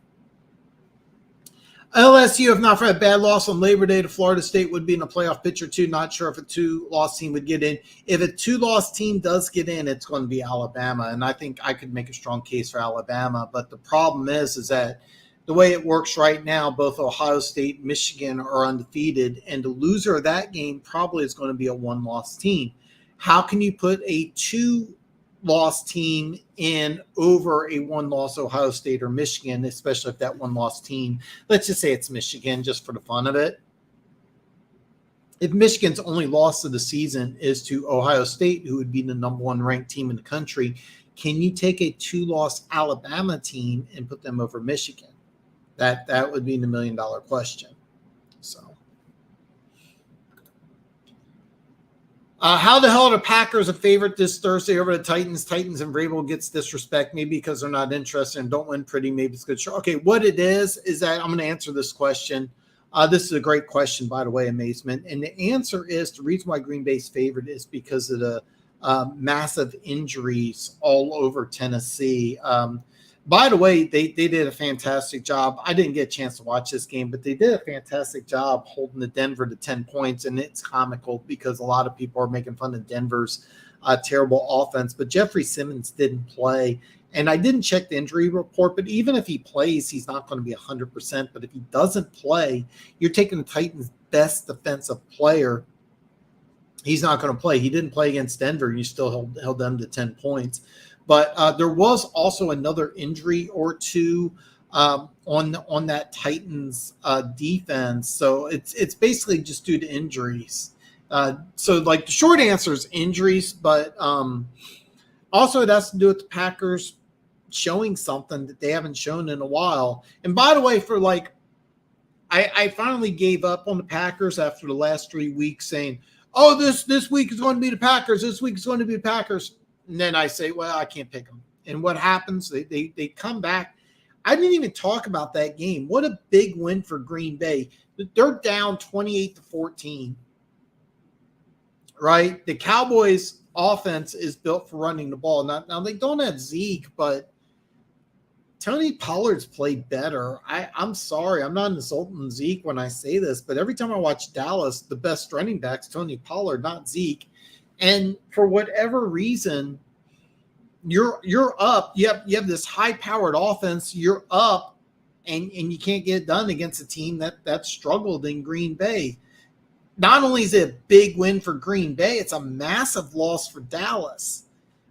LSU, if not for a bad loss on Labor Day to Florida State, would be in a playoff picture too. Not sure if a 2-loss team would get in. If a 2-loss team does get in, it's going to be Alabama. And I think I could make a strong case for Alabama. But the problem is that the way it works right now, both Ohio State and Michigan are undefeated. And the loser of that game probably is going to be a 1-loss team. How can you put a 2-loss team in over a 1-loss Ohio State or Michigan, especially if that 1-loss team, let's just say it's Michigan just for the fun of it. If Michigan's only loss of the season is to Ohio State, who would be the number 1 ranked team in the country, can you take a 2-loss Alabama team and put them over Michigan? That would be the $1 million question. So. How the hell are the Packers a favorite this Thursday over the Titans? Titans and Vrabel gets disrespect, maybe because they're not interested and don't win pretty. Maybe it's good. Sure. Okay, what it is that I'm going to answer this question. This is a great question, by the way, Amazement. And the answer is the reason why Green Bay's favorite is because of the massive injuries all over Tennessee. By the way, they did a fantastic job. I didn't get a chance to watch this game, but they did a fantastic job holding the Denver to 10 points. And it's comical because a lot of people are making fun of Denver's terrible offense. But Jeffrey Simmons didn't play. And I didn't check the injury report, but even if he plays, he's not going to be 100%. But if he doesn't play, you're taking the Titans' best defensive player. He's not going to play. He didn't play against Denver. You still held them to 10 points. But there was also another injury or two on that Titans defense. So it's basically just due to injuries. So like the short answer is injuries, but also it has to do with the Packers showing something that they haven't shown in a while. And by the way, for like, I finally gave up on the Packers after the last 3 weeks saying, oh, this week is going to be the Packers. This week is going to be the Packers. And then I say, well, I can't pick them. And what happens? They come back. I didn't even talk about that game. What a big win for Green Bay. They're down 28-14, right? The Cowboys' offense is built for running the ball. Now they don't have Zeke, but Tony Pollard's played better. I'm sorry. I'm not insulting Zeke when I say this, but every time I watch Dallas, the best running back's Tony Pollard, not Zeke. And for whatever reason, you're up. You have this high-powered offense. You're up, and you can't get it done against a team that struggled in Green Bay. Not only is it a big win for Green Bay, it's a massive loss for Dallas,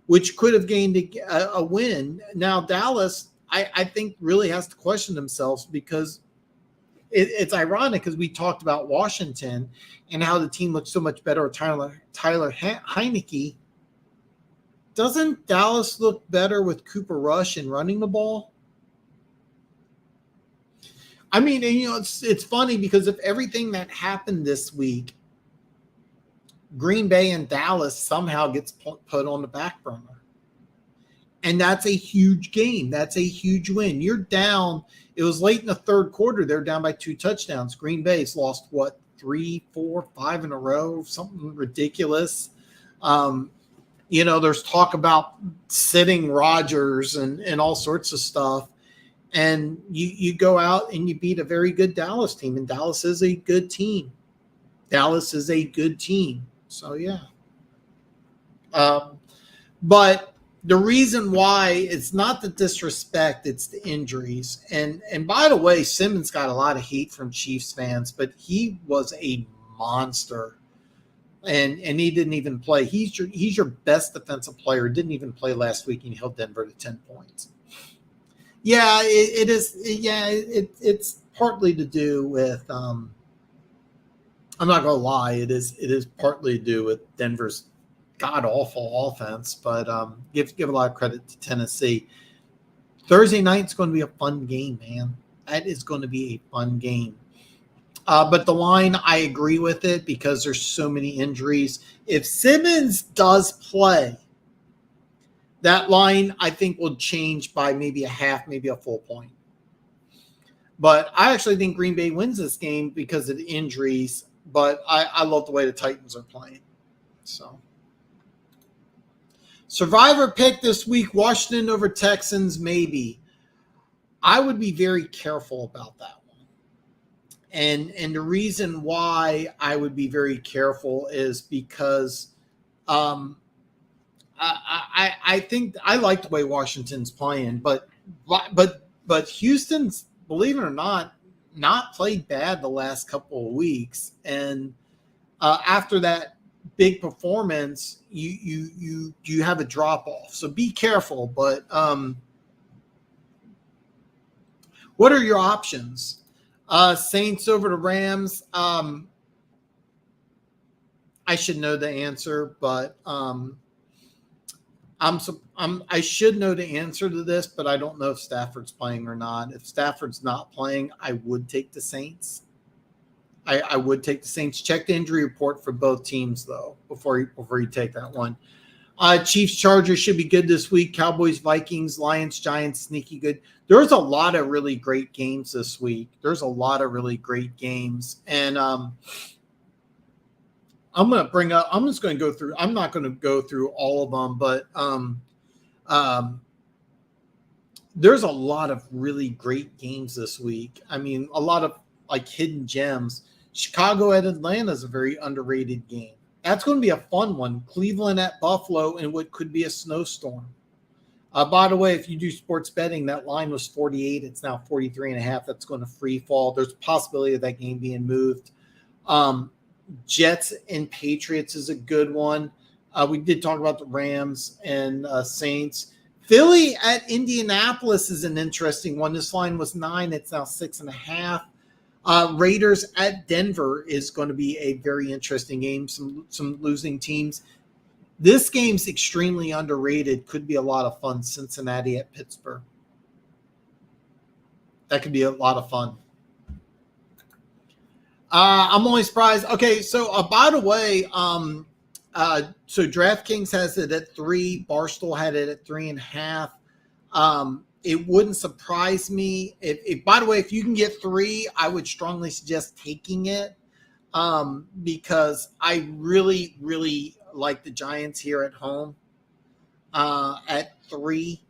which could have gained a win. Now, Dallas, I think, really has to question themselves because it's ironic because we talked about Washington and how the team looks so much better with Tyler Heineke. Doesn't Dallas look better with Cooper Rush and running the ball? I mean, and, it's funny because of everything that happened this week, Green Bay and Dallas somehow gets put on the back burner. And that's a huge game. That's a huge win. You're down. It was late in the third quarter. They're down by 2 touchdowns. Green Bay's lost, 3, 4, 5 in a row, something ridiculous. There's talk about sitting Rodgers and all sorts of stuff. And you go out and you beat a very good Dallas team. And Dallas is a good team. So, yeah. But the reason why it's not the disrespect, it's the injuries. And by the way, Simmons got a lot of hate from Chiefs fans, but he was a monster. And he didn't even play. He's your best defensive player. Didn't even play last week, and he held Denver to 10 points. Yeah, it is. Yeah, it's partly to do with. I'm not gonna lie. It is partly to do with Denver's god awful offense, but give a lot of credit to Tennessee. Thursday night's going to be a fun game, man. That is going to be a fun game. But the line, I agree with it because there's so many injuries. If Simmons does play, that line I think will change by maybe a half, maybe a full point. But I actually think Green Bay wins this game because of the injuries. But I love the way the Titans are playing. So. Survivor pick this week, Washington over Texans, maybe. I would be very careful about that one. And the reason why I would be very careful is because I think I like the way Washington's playing, but Houston's, believe it or not played bad the last couple of weeks. And after that big performance, you have a drop off. So be careful. But what are your options? Saints over the Rams. I should know the answer, but I should know the answer to this, but I don't know if Stafford's playing or not. If Stafford's not playing, I would take the Saints. I would take the Saints. Check the injury report for both teams, though, before you take that one. Chiefs, Chargers should be good this week. Cowboys, Vikings, Lions, Giants, sneaky good. There's a lot of really great games this week. And I'm just going to go through. I'm not going to go through all of them, but there's a lot of really great games this week. I mean, a lot of like hidden gems. Chicago at Atlanta is a very underrated game. That's going to be a fun one. Cleveland at Buffalo in what could be a snowstorm. By the way, if you do sports betting, that line was 48. It's now 43.5. That's going to free fall. There's a possibility of that game being moved. Jets and Patriots is a good one. We did talk about the Rams and Saints. Philly at Indianapolis is an interesting one. This line was 9. It's now 6.5. Raiders at Denver is going to be a very interesting game. Some losing teams. This game's extremely underrated. Could be a lot of fun. Cincinnati at Pittsburgh. That could be a lot of fun. I'm only surprised. Okay, so by the way, so DraftKings has it at 3. Barstool had it at 3.5. It wouldn't surprise me if, by the way, if you can get 3, I would strongly suggest taking it because I really, really like the Giants here at home at 3.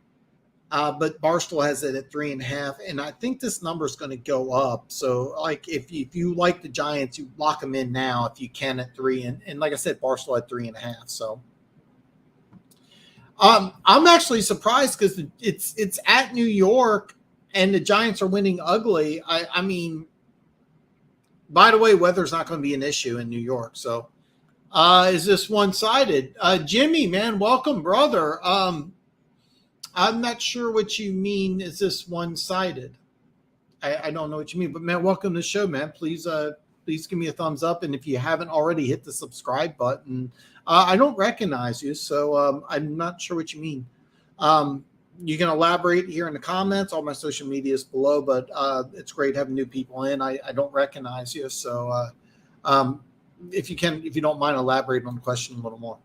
But Barstool has it at 3.5, and I think this number is going to go up. So, like, if you like the Giants, you lock them in now if you can at 3, and like I said, Barstool at 3.5. So, I'm actually surprised because it's at New York, and the Giants are winning ugly. I mean, by the way, weather's not going to be an issue in New York. So, is this one-sided? Jimmy, man, welcome, brother. I'm not sure what you mean. Is this one-sided? I don't know what you mean, but man, welcome to the show, man. Please give me a thumbs up, and if you haven't already, hit the subscribe button. I don't recognize you, so I'm not sure what you mean. You can elaborate here in the comments. All my social media is below, but it's great having new people in. I don't recognize you, so if you don't mind, elaborate on the question a little more.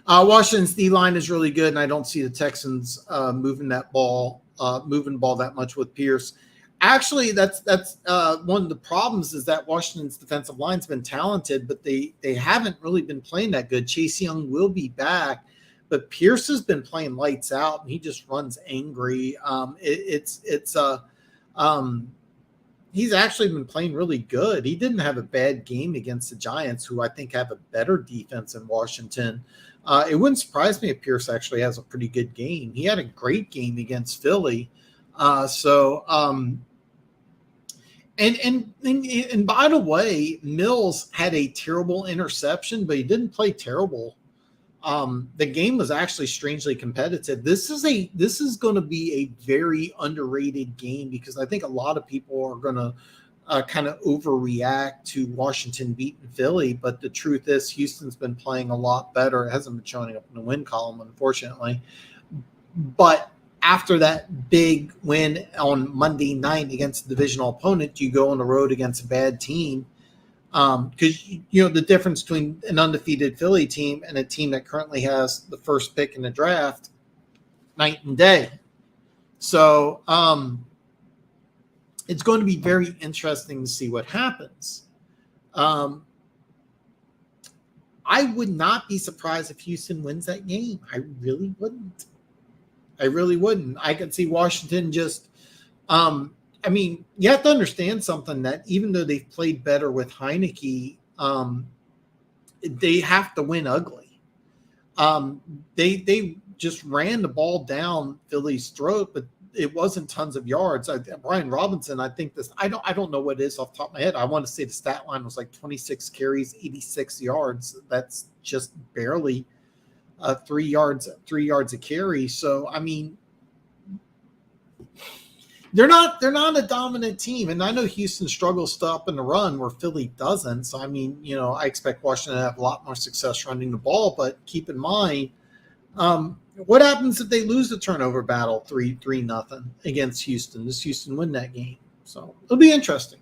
Washington's D line is really good, and I don't see the Texans moving the ball that much with Pierce. Actually, that's one of the problems is that Washington's defensive line's been talented, but they haven't really been playing that good. Chase Young will be back, but Pierce has been playing lights out, and he just runs angry. He's actually been playing really good. He didn't have a bad game against the Giants, who I think have a better defense in Washington. It wouldn't surprise me if Pierce actually has a pretty good game. He had a great game against Philly. And by the way, Mills had a terrible interception, but he didn't play terrible. The game was actually strangely competitive. This is going to be a very underrated game because I think a lot of people are going to kind of overreact to Washington beating Philly, but the truth is Houston's been playing a lot better. It hasn't been showing up in the win column, unfortunately. But after that big win on Monday night against a divisional opponent, you go on the road against a bad team. Because the difference between an undefeated Philly team and a team that currently has the first pick in the draft, night and day. So it's going to be very interesting to see what happens. I would not be surprised if Houston wins that game. I really wouldn't. I could see Washington just you have to understand something that even though they've played better with Heineke, they have to win ugly. They just ran the ball down Philly's throat, but it wasn't tons of yards. Brian Robinson, I think this. I don't know what it is off the top of my head. I want to say the stat line was like 26 carries, 86 yards. That's just barely 3 yards a carry. So I mean, they're not a dominant team, and I know Houston struggles to up in the run where Philly doesn't. So I mean, I expect Washington to have a lot more success running the ball, but keep in mind. What happens if they lose the turnover battle 3-0 against Houston? Does Houston win that game? So it'll be interesting.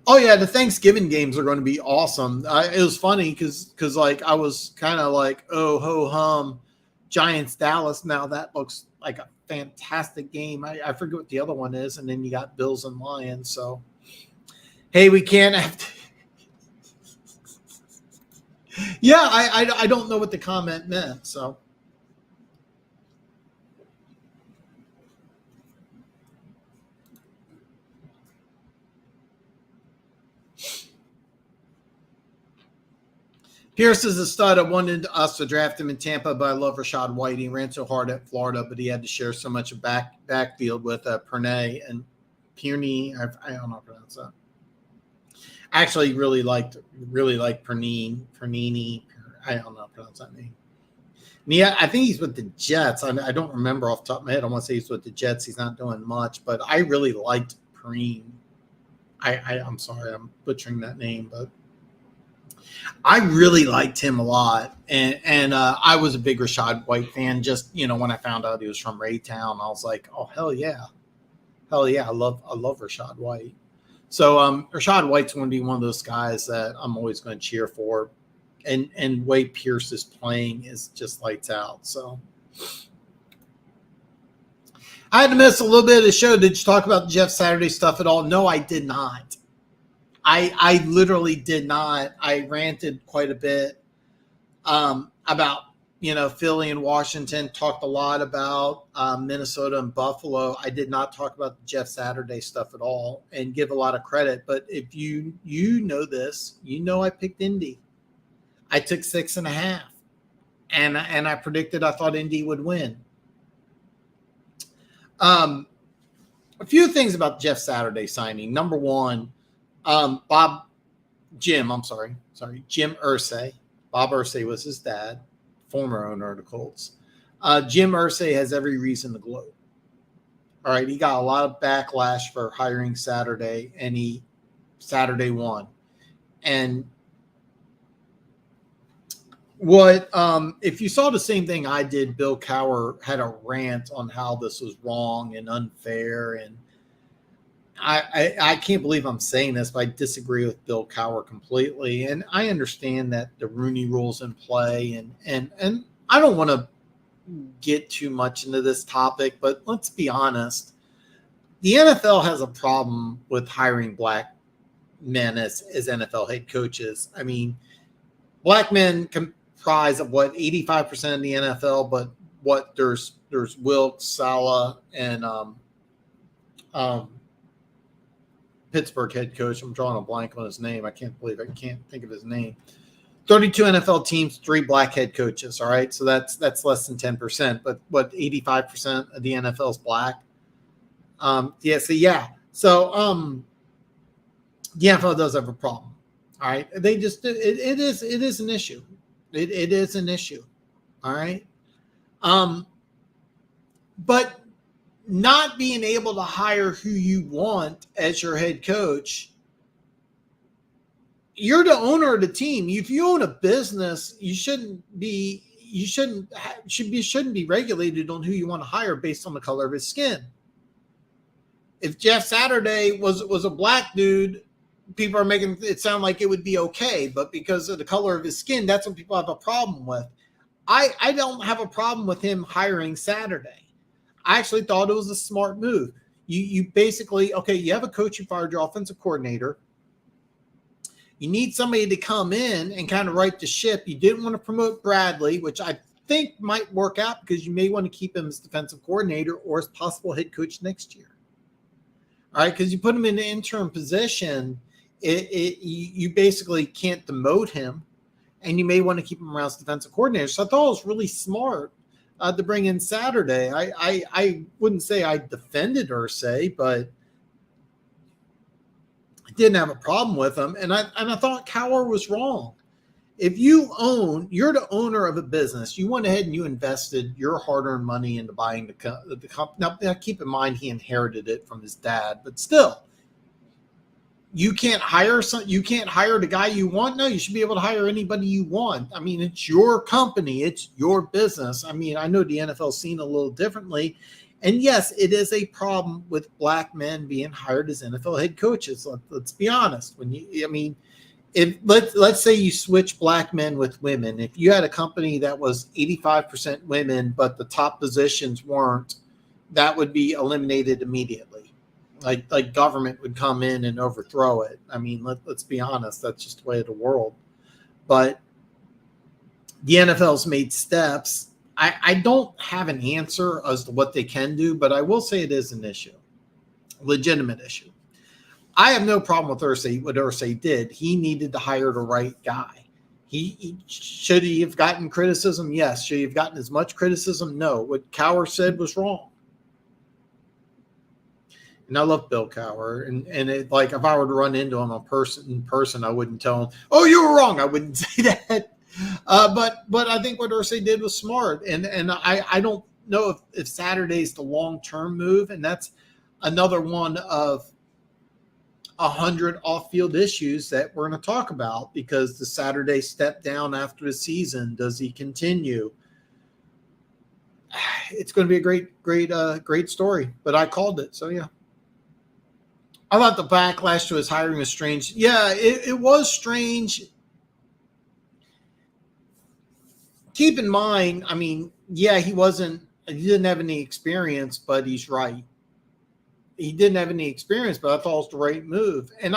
Oh yeah, the Thanksgiving games are going to be awesome. It was funny because like I was kind of like, oh ho hum, Giants Dallas. Now that looks like a fantastic game. I forget what the other one is, and then you got Bills and Lions. So hey, we can't have to. Yeah, I don't know what the comment meant. So, Pierce is a stud. I wanted us to draft him in Tampa, but I love Rashad White. He ran so hard at Florida, but he had to share so much of backfield with Pernay and Pearney. I don't know how to pronounce that. I actually really liked Pernini. I don't know how to pronounce that name. Yeah, I think he's with the Jets. I don't remember off the top of my head. I want to say he's with the Jets. He's not doing much, but I really liked Perrine. I'm sorry, I'm butchering that name, but I really liked him a lot. And I was a big Rashad White fan. Just, when I found out he was from Raytown, I was like, oh, hell yeah. I love Rashad White. So Rashad White's going to be one of those guys that I'm always going to cheer for. And way Pierce is playing is just lights out. So I had to miss a little bit of the show. Did you talk about Jeff Saturday stuff at all? No, I did not. I literally did not. I ranted quite a bit about, Philly and Washington, talked a lot about Minnesota and Buffalo. I did not talk about the Jeff Saturday stuff at all and give a lot of credit. But if you know this, I picked Indy. I took 6.5, and I predicted I thought Indy would win. A few things about Jeff Saturday signing. Number one, Jim Irsay. Bob Irsay was his dad, former owner of the Colts. Jim Irsay has every reason to gloat. All right, he got a lot of backlash for hiring Saturday, and Saturday won. And if you saw the same thing I did, Bill Cowher had a rant on how this was wrong and unfair, and I can't believe I'm saying this, but I disagree with Bill Cowher completely. And I understand that the Rooney Rule's in play, and I don't want to get too much into this topic, but let's be honest. The NFL has a problem with hiring black men as NFL head coaches. I mean, black men comprise of 85% of the NFL, but there's Wilkes, Saleh, and Pittsburgh head coach. I'm drawing a blank on his name. I can't believe I can't think of his name. 32 NFL teams, 3 black head coaches. All right, so that's less than 10%. But 85% of the NFL is black. So the NFL does have a problem. All right, they just it is an issue. It is an issue. All right, but not being able to hire who you want as your head coach. You're the owner of the team. If you own a business, you shouldn't be regulated on who you want to hire based on the color of his skin. If Jeff Saturday was a black dude, people are making it sound like it would be okay, but because of the color of his skin, that's what people have a problem with. I don't have a problem with him hiring Saturday. I actually thought it was a smart move. You basically, you have a coach, you fired your offensive coordinator. You need somebody to come in and kind of right the ship. You didn't want to promote Bradley, which I think might work out because you may want to keep him as defensive coordinator or as possible head coach next year. All right, because you put him in an interim position, you basically can't demote him, and you may want to keep him around as defensive coordinator. So I thought it was really smart to bring in Saturday. I wouldn't say I defended Irsay, but I didn't have a problem with him. And I thought Cowher was wrong. If you're the owner of a business, you went ahead and you invested your hard-earned money into buying the company. Now, keep in mind he inherited it from his dad, but still, you can't hire the guy you want. No, you should be able to hire anybody you want. I mean, it's your company, it's your business. I mean, I know the NFL's seen a little differently, and yes, it is a problem with black men being hired as NFL head coaches. Let's be honest. If let's say you switch black men with women, if you had a company that was 85% women, but the top positions weren't, that would be eliminated immediately. Like government would come in and overthrow it. I mean, let's be honest, that's just the way of the world. But the NFL's made steps. I don't have an answer as to what they can do, but I will say it is an issue, a legitimate issue. I have no problem with Irsay. What Irsay did, he needed to hire the right guy. Should he have gotten criticism? Yes. Should he have gotten as much criticism? No. What Cowher said was wrong. And I love Bill Cowher. And it, like, if I were to run into him in person, I wouldn't tell him, "Oh, you were wrong." I wouldn't say that. But I think what Irsay did was smart. And I don't know if Saturday's the long-term move. And that's another one of 100 off-field issues that we're going to talk about, because the Saturday step down after the season, does he continue? It's going to be a great story, but I called it. So yeah. I thought the backlash to his hiring was strange. Yeah, it was strange. Keep in mind, I mean, yeah, he didn't have any experience, but he's right. He didn't have any experience, but I thought it was the right move. And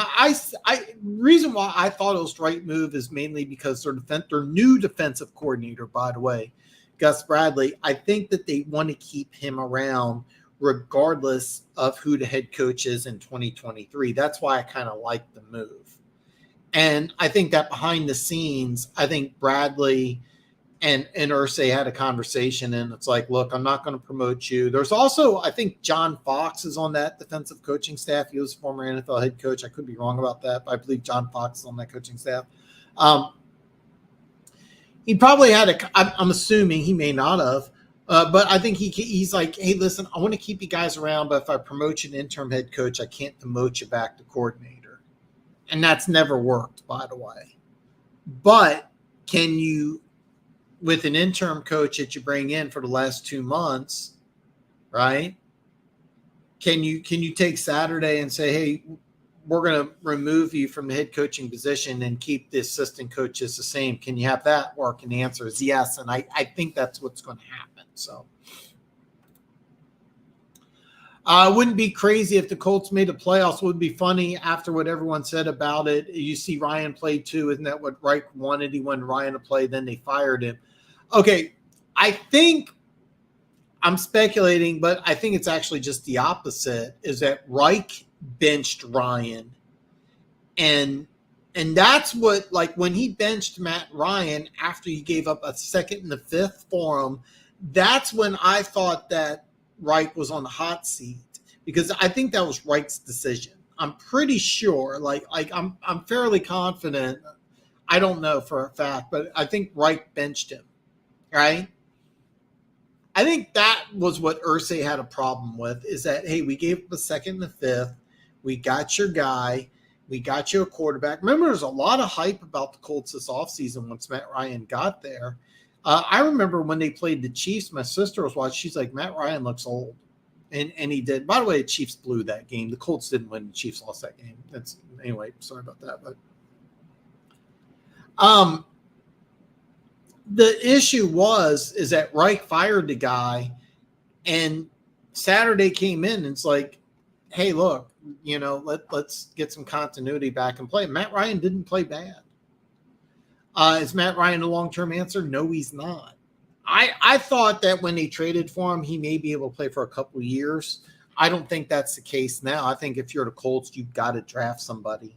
reason why I thought it was the right move is mainly because their new defensive coordinator, by the way, Gus Bradley, I think that they want to keep him around regardless of who the head coach is in 2023. That's why I kind of like the move. And I think that behind the scenes, I think Bradley and Irsay had a conversation, and it's like, look, I'm not going to promote you. There's also, I think John Fox is on that defensive coaching staff. He was a former NFL head coach. I could be wrong about that, but I believe John Fox is on that coaching staff. He probably had I'm assuming he may not have, but I think he's like, hey, listen, I want to keep you guys around, but if I promote you to interim head coach, I can't demote you back to coordinator. And that's never worked, by the way. But can you, with an interim coach that you bring in for the last 2 months, right? Can you take Saturday and say, hey, we're going to remove you from the head coaching position and keep the assistant coaches the same? Can you have that work? And the answer is yes. And I think that's what's going to happen. So it wouldn't be crazy if the Colts made the playoffs. It would be funny after what everyone said about it. You see Ryan play too. Isn't that what Reich wanted? He wanted Ryan to play. Then they fired him. Okay, I think I'm speculating, but I think it's actually just the opposite, is that Reich benched Ryan. And that's what, like, when he benched Matt Ryan after he gave up a second and a fifth for him, that's when I thought that Reich was on the hot seat, because I think that was Reich's decision. I'm pretty sure, like I'm fairly confident. I don't know for a fact, but I think Reich benched him. Right? I think that was what Irsay had a problem with, is that, hey, we gave up a second and a fifth. We got your guy. We got you a quarterback. Remember, there's a lot of hype about the Colts this offseason once Matt Ryan got there. I remember when they played the Chiefs, my sister was watching. She's like, Matt Ryan looks old. And he did. By the way, the Chiefs blew that game. The Colts didn't win. The Chiefs lost that game. Anyway, sorry about that. But the issue is that Reich fired the guy, and Saturday came in, and it's like, hey, look, let's get some continuity back and play. Matt Ryan didn't play bad. Is Matt Ryan a long-term answer? No, he's not. I thought that when they traded for him, he may be able to play for a couple of years. I don't think that's the case now. I think if you're the Colts, you've got to draft somebody.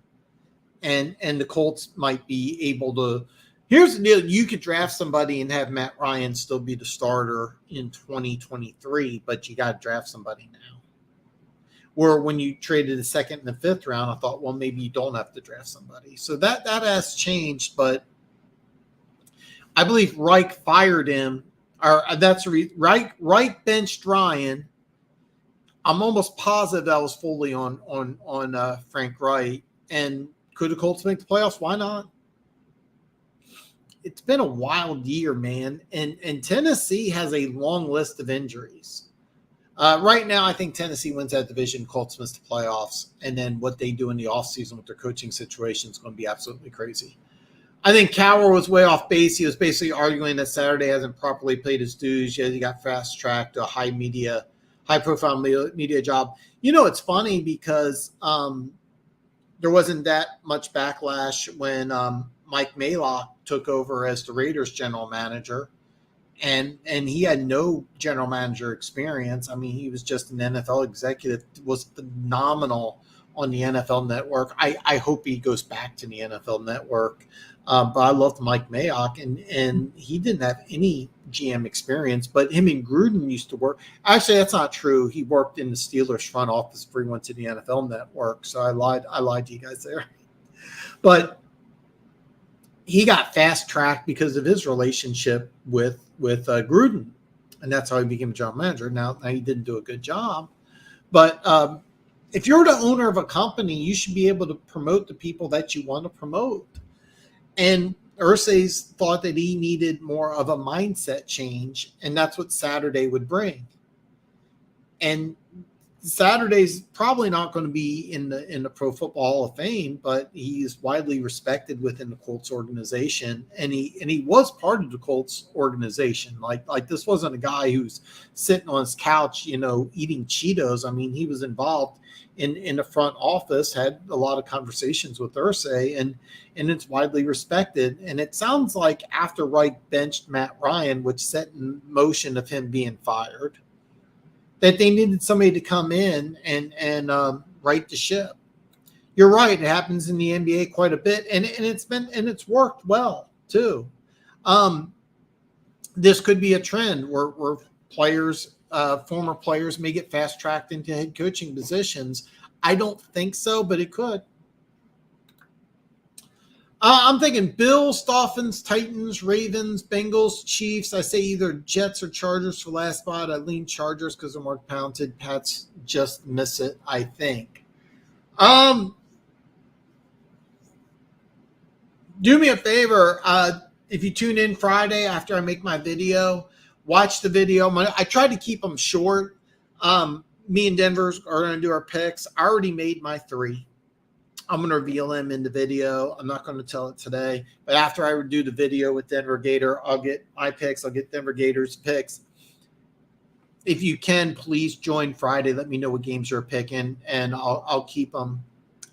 And the Colts might be able to. Here's the deal. You could draft somebody and have Matt Ryan still be the starter in 2023, but you got to draft somebody now. Where when you traded the second and the fifth round, I thought, well, maybe you don't have to draft somebody. So that has changed, but I believe Reich fired him. Or that's Reich benched Ryan. I'm almost positive that was fully on Frank Reich. And could the Colts make the playoffs? Why not? It's been a wild year, man. And Tennessee has a long list of injuries. Right now, I think Tennessee wins that division. Colts miss the playoffs. And then what they do in the offseason with their coaching situation is going to be absolutely crazy. I think Cowher was way off base. He was basically arguing that Saturday hasn't properly paid his dues. He got fast-tracked to a high-profile media job. It's funny because there wasn't that much backlash when Mike Mayock took over as the Raiders general manager, and he had no general manager experience. I mean, he was just an NFL executive, was phenomenal on the NFL Network. I hope he goes back to the NFL Network. But I loved Mike Mayock, and he didn't have any GM experience, but him and Gruden used to work. Actually, that's not true. He worked in the Steelers front office before he went to the NFL Network. So I lied to you guys there. But he got fast tracked because of his relationship with Gruden, and that's how he became a general manager. Now he didn't do a good job, but if you're the owner of a company, you should be able to promote the people that you want to promote. And Irsay's thought that he needed more of a mindset change, and that's what Saturday would bring. And Saturday's probably not going to be in the Pro Football Hall of Fame, but he is widely respected within the Colts organization, and he was part of the Colts organization. Like this wasn't a guy who's sitting on his couch, eating Cheetos. I mean, he was involved in the front office, had a lot of conversations with Irsay, and it's widely respected. And it sounds like after Reich benched Matt Ryan, which set in motion of him being fired, that they needed somebody to come in and right the ship. You're right; it happens in the NBA quite a bit, and it's worked well too. This could be a trend where players, former players, may get fast tracked into head coaching positions. I don't think so, but it could. I'm thinking Bills, Dolphins, Titans, Ravens, Bengals, Chiefs. I say either Jets or Chargers for last spot. I lean Chargers because they're more talented. Pats just miss it, I think. Do me a favor. If you tune in Friday after I make my video, watch the video. I tried to keep them short. Me and Denver are going to do our picks. I already made my 3. I'm going to reveal them in the video. I'm not going to tell it today. But after I do the video with Denver Gator, I'll get my picks. I'll get Denver Gators picks. If you can, please join Friday. Let me know what games you're picking, and I'll keep them.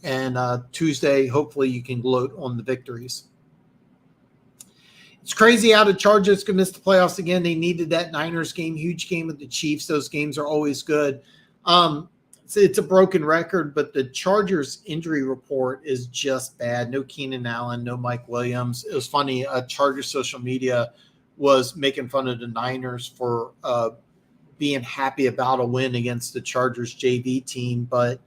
And Tuesday, hopefully you can gloat on the victories. It's crazy how the Chargers could miss the playoffs again. They needed that Niners game, huge game with the Chiefs. Those games are always good. It's a broken record, but the Chargers injury report is just bad. No Keenan Allen, no Mike Williams. It was funny. Chargers social media was making fun of the Niners for being happy about a win against the Chargers JV team, but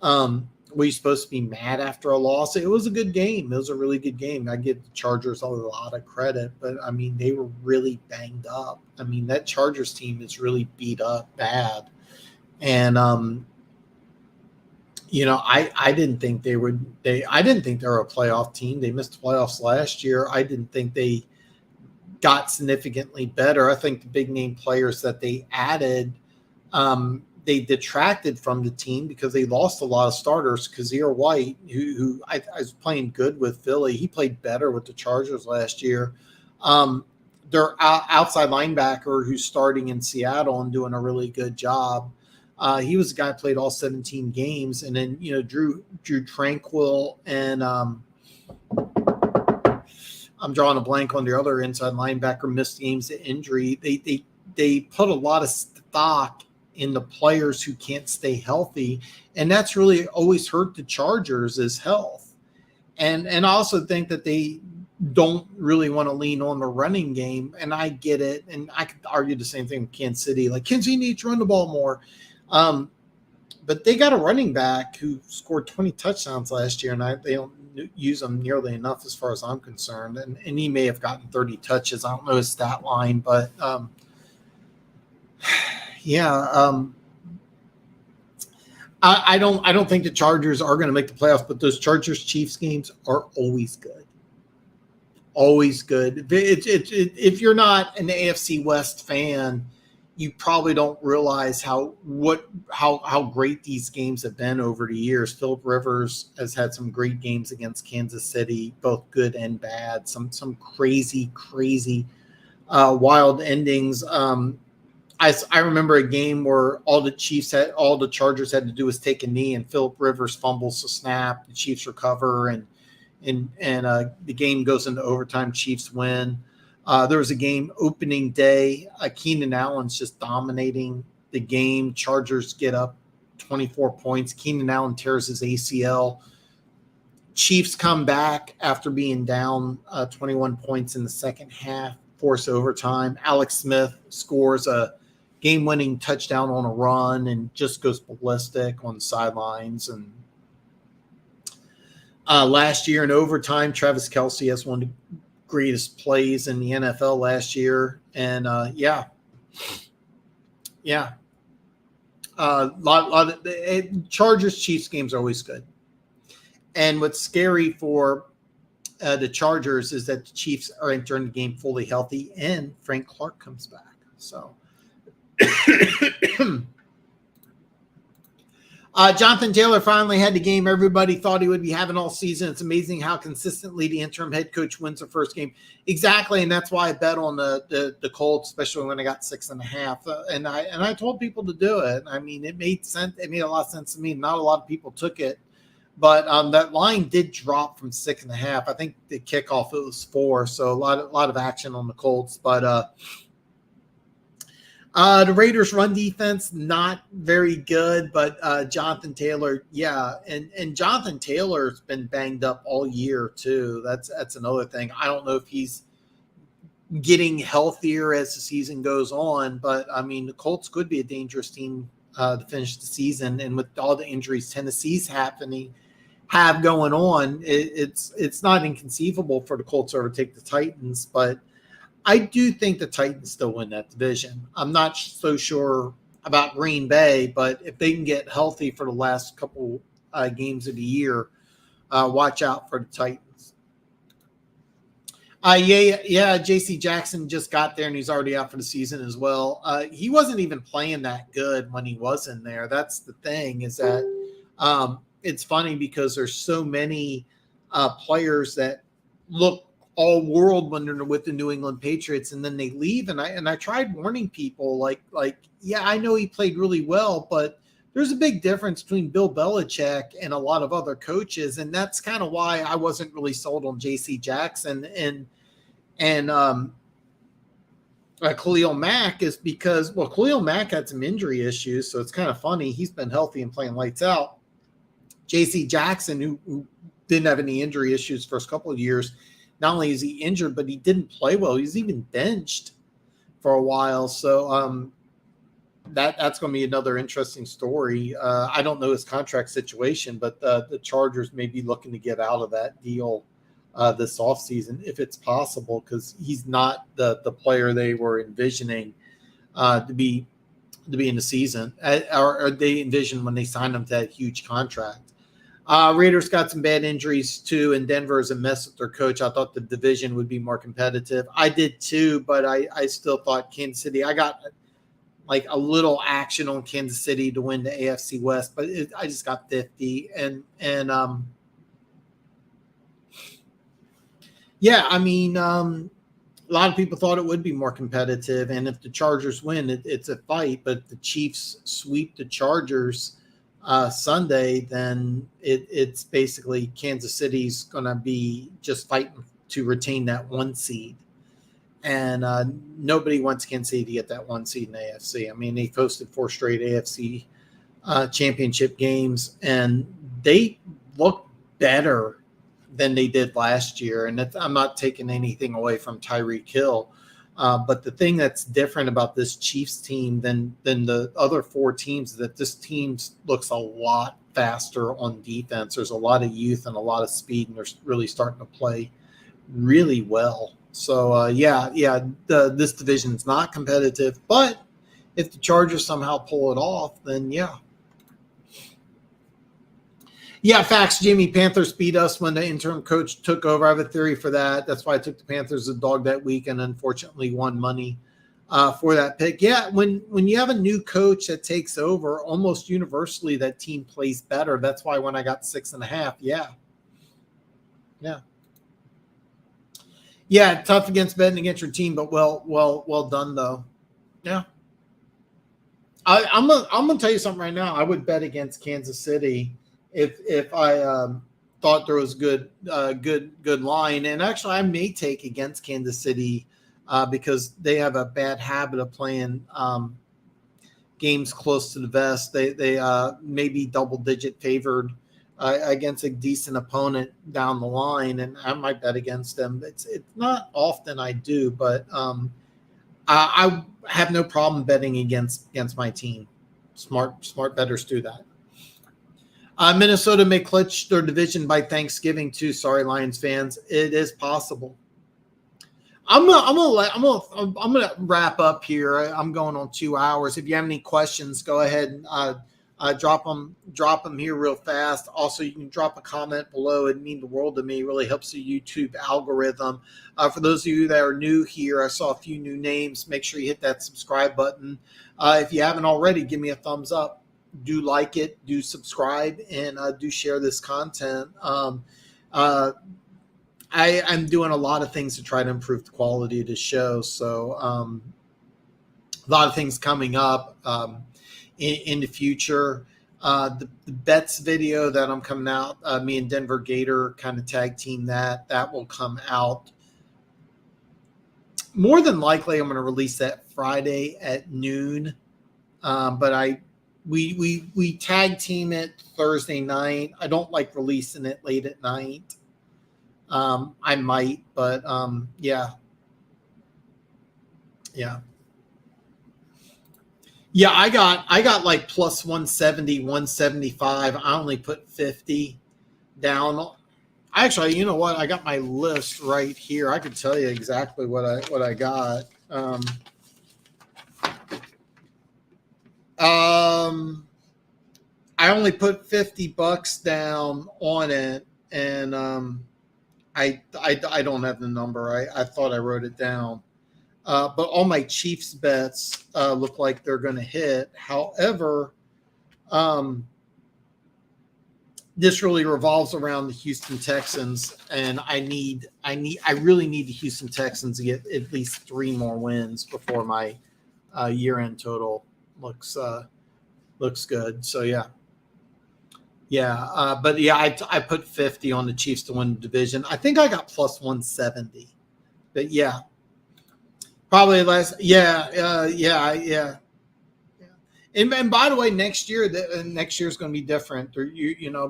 were you supposed to be mad after a loss? It was a good game. It was a really good game. I give the Chargers a lot of credit, but, I mean, they were really banged up. I mean, that Chargers team is really beat up bad. And, I didn't think they were a playoff team. They missed the playoffs last year. I didn't think they got significantly better. I think the big name players that they added, they detracted from the team because they lost a lot of starters. Kazir White, who I was playing good with Philly, he played better with the Chargers last year. Their outside linebacker who's starting in Seattle and doing a really good job. He was the guy who played all 17 games. And then, Drew Tranquil and I'm drawing a blank on the other inside linebacker, missed games to injury. They put a lot of stock in the players who can't stay healthy. And that's really always hurt the Chargers is health. And I also think that they don't really want to lean on the running game. And I get it. And I could argue the same thing with Kansas City. Like, Kansas City needs to run the ball more. But they got a running back who scored 20 touchdowns last year, and they don't use him nearly enough as far as I'm concerned. And he may have gotten 30 touches. I don't know his stat line, but I don't think the Chargers are going to make the playoffs, but those Chargers-Chiefs games are always good. Always good. If you're not an AFC West fan, you probably don't realize how great these games have been over the years. Phillip Rivers has had some great games against Kansas City, both good and bad. Some crazy wild endings. I remember a game where all the Chargers had to do was take a knee, and Phillip Rivers fumbles the snap. The Chiefs recover, and the game goes into overtime. Chiefs win. There was a game opening day. Keenan Allen's just dominating the game. Chargers get up 24 points. Keenan Allen tears his ACL. Chiefs come back after being down 21 points in the second half, force overtime. Alex Smith scores a game-winning touchdown on a run and just goes ballistic on the sidelines. And last year in overtime, Travis Kelce has one of the greatest plays in the NFL last year. And lot of Chargers Chiefs games are always good. And what's scary for the Chargers is that the Chiefs are entering the game fully healthy, and Frank Clark comes back. So, Jonathan Taylor finally had the game everybody thought he would be having all season. It's amazing how consistently the interim head coach wins the first game. Exactly, and that's why I bet on the Colts, especially when I got 6.5. And I told people to do it. I mean, it made sense. It made a lot of sense to me. Not a lot of people took it. But that line did drop from 6.5. I think the kickoff it was 4, so a lot of action on the Colts. But the Raiders' run defense not very good. But Jonathan Taylor, and Jonathan Taylor's been banged up all year too. That's another thing. I don't know if he's getting healthier as the season goes on. But I mean, the Colts could be a dangerous team to finish the season, and with all the injuries Tennessee's have going on, it's not inconceivable for the Colts to overtake the Titans, but I do think the Titans still win that division. I'm not so sure about Green Bay, but if they can get healthy for the last couple games of the year, watch out for the Titans. J.C. Jackson just got there, and he's already out for the season as well. He wasn't even playing that good when he was in there. That's the thing, is that it's funny because there's so many players that look all world when they're with the New England Patriots, and then they leave. And I tried warning people like, I know he played really well, but there's a big difference between Bill Belichick and a lot of other coaches. And that's kind of why I wasn't really sold on J.C. Jackson and Khalil Mack, is because, Khalil Mack had some injury issues. So it's kind of funny. He's been healthy and playing lights out. J.C. Jackson, who didn't have any injury issues first couple of years, not only is he injured, but he didn't play well. He was even benched for a while. So that's going to be another interesting story. I don't know his contract situation, but the Chargers may be looking to get out of that deal this offseason if it's possible, because he's not the player they were envisioning to be in the season, or they envisioned when they signed him to that huge contract. Raiders got some bad injuries too, and Denver is a mess with their coach. I thought the division would be more competitive. I did too, but I still thought Kansas City. I got like a little action on Kansas City to win the AFC West, but I just got 50. And a lot of people thought it would be more competitive, and if the Chargers win, it's a fight. But if the Chiefs sweep the Chargers Sunday, then it's basically Kansas City's going to be just fighting to retain that 1 seed. And nobody wants Kansas City to get that 1 seed in the AFC. I mean, they've hosted 4 straight AFC championship games, and they look better than they did last year. And I'm not taking anything away from Tyreek Hill. But the thing that's different about this Chiefs team than the other 4 teams is that this team looks a lot faster on defense. There's a lot of youth and a lot of speed, and they're really starting to play really well. So, this division is not competitive. But if the Chargers somehow pull it off, then Yeah, facts, Jimmy. Panthers beat us when the interim coach took over. I have a theory for that. That's why I took the Panthers as a dog that week and unfortunately won money for that pick. Yeah, when you have a new coach that takes over, almost universally that team plays better. That's why when I got 6.5, Yeah, tough against betting against your team, but well done though. Yeah. I'm gonna tell you something right now. I would bet against Kansas City if I thought there was good line. And actually, I may take against Kansas City because they have a bad habit of playing games close to the vest. They may be double-digit favored against a decent opponent down the line, and I might bet against them. It's not often I do, but I have no problem betting against my team. Smart bettors do that. Minnesota may clinch their division by Thanksgiving too. Sorry, Lions fans, it is possible. I'm gonna wrap up here. I'm going on 2 hours. If you have any questions, go ahead and drop them here real fast. Also, you can drop a comment below. It'd mean the world to me. It really helps the YouTube algorithm. For those of you that are new here, I saw a few new names. Make sure you hit that subscribe button. If you haven't already, give me a thumbs up. Do like it, do subscribe, and do share this content. I'm doing a lot of things to try to improve the quality of the show. So a lot of things coming up in the future. The bets video that I'm coming out, me and Denver Gator kind of tag team that will come out. More than likely, I'm going to release that Friday at noon. But we tag team it Thursday night. I don't like releasing it late at night. I might, but yeah. I got like plus 170, 175. I only put 50 down. Actually, you know what? I got my list right here. I could tell you exactly what I got. I only put $50 down on it, and I don't have the number. I thought I wrote it down. But all my Chiefs bets look like they're going to hit. However, this really revolves around the Houston Texans, and I really need the Houston Texans to get at least 3 more wins before my year-end total looks good. So I put 50 on the Chiefs to win the division. I think I got plus 170, but yeah, probably less. Yeah. And by the way, next year is going to be different, or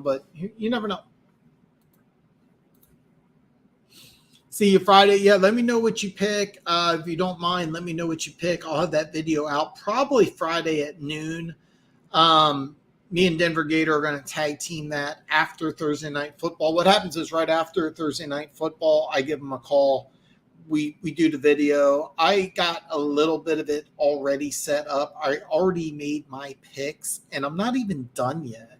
but you never know. See you Friday. Yeah, let me know what you pick. If you don't mind, let me know what you pick. I'll have that video out probably Friday at noon. Me and Denver Gator are going to tag team that after Thursday Night Football. What happens is right after Thursday Night Football, I give them a call. We do the video. I got a little bit of it already set up. I already made my picks, and I'm not even done yet.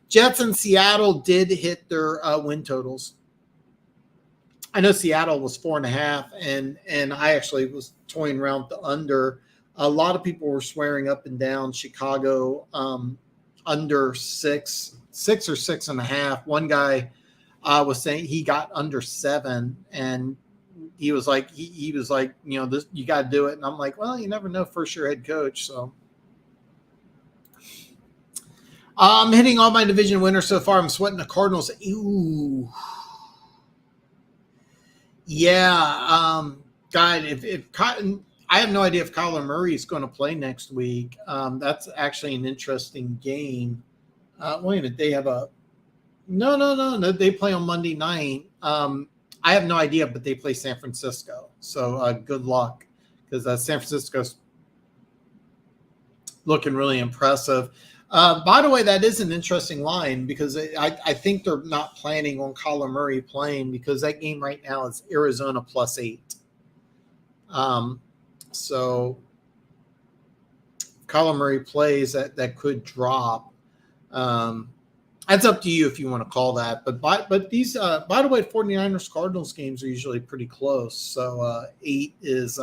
Jets and Seattle did hit their win totals. I know Seattle was 4.5, and I actually was toying around the under. A lot of people were swearing up and down Chicago under 6 or 6.5. One guy was saying he got under 7, and he was like, this, you got to do it. And I'm like, well, you never know, first year head coach. So I'm hitting all my division winners so far. I'm sweating the Cardinals. Ooh. Yeah. God, if Cotton, I have no idea if Kyler Murray is going to play next week. That's actually an interesting game. Wait a minute, they have a no. They play on Monday night. I have no idea, but they play San Francisco. So good luck, because San Francisco's looking really impressive. By the way, that is an interesting line, because I think they're not planning on Kyler Murray playing, because that game right now is Arizona plus 8. So Kyler Murray plays, that could drop. That's up to you if you want to call that. But these, by the way, 49ers Cardinals games are usually pretty close. So 8 is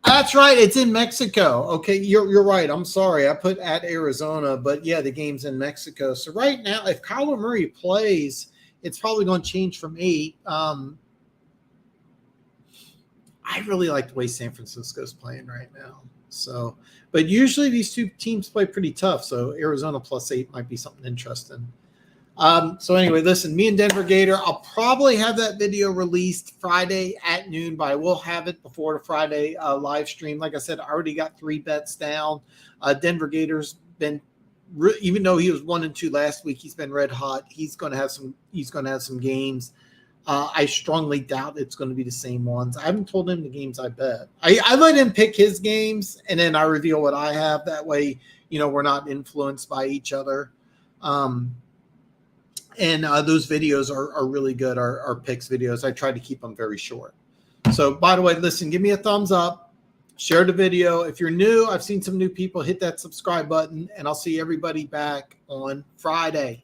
that's right. It's in Mexico. Okay, you're right. I'm sorry. I put at Arizona, but yeah, the game's in Mexico. So right now, if Kyler Murray plays, it's probably going to change from 8. I really like the way San Francisco's playing right now. So, but usually these two teams play pretty tough. So Arizona plus 8 might be something interesting. So anyway, listen, me and Denver Gator, I'll probably have that video released Friday at noon, but I will have it before the Friday live stream. Like I said, I already got 3 bets down. Denver Gator's been, even though he was 1-2 last week, he's been red hot. He's going to have some games. I strongly doubt it's going to be the same ones. I haven't told him the games I bet. I let him pick his games, and then I reveal what I have. That way, we're not influenced by each other. And those videos are really good, our picks videos. I try to keep them very short. So, by the way, listen, give me a thumbs up. Share the video. If you're new, I've seen some new people. Hit that subscribe button, and I'll see everybody back on Friday.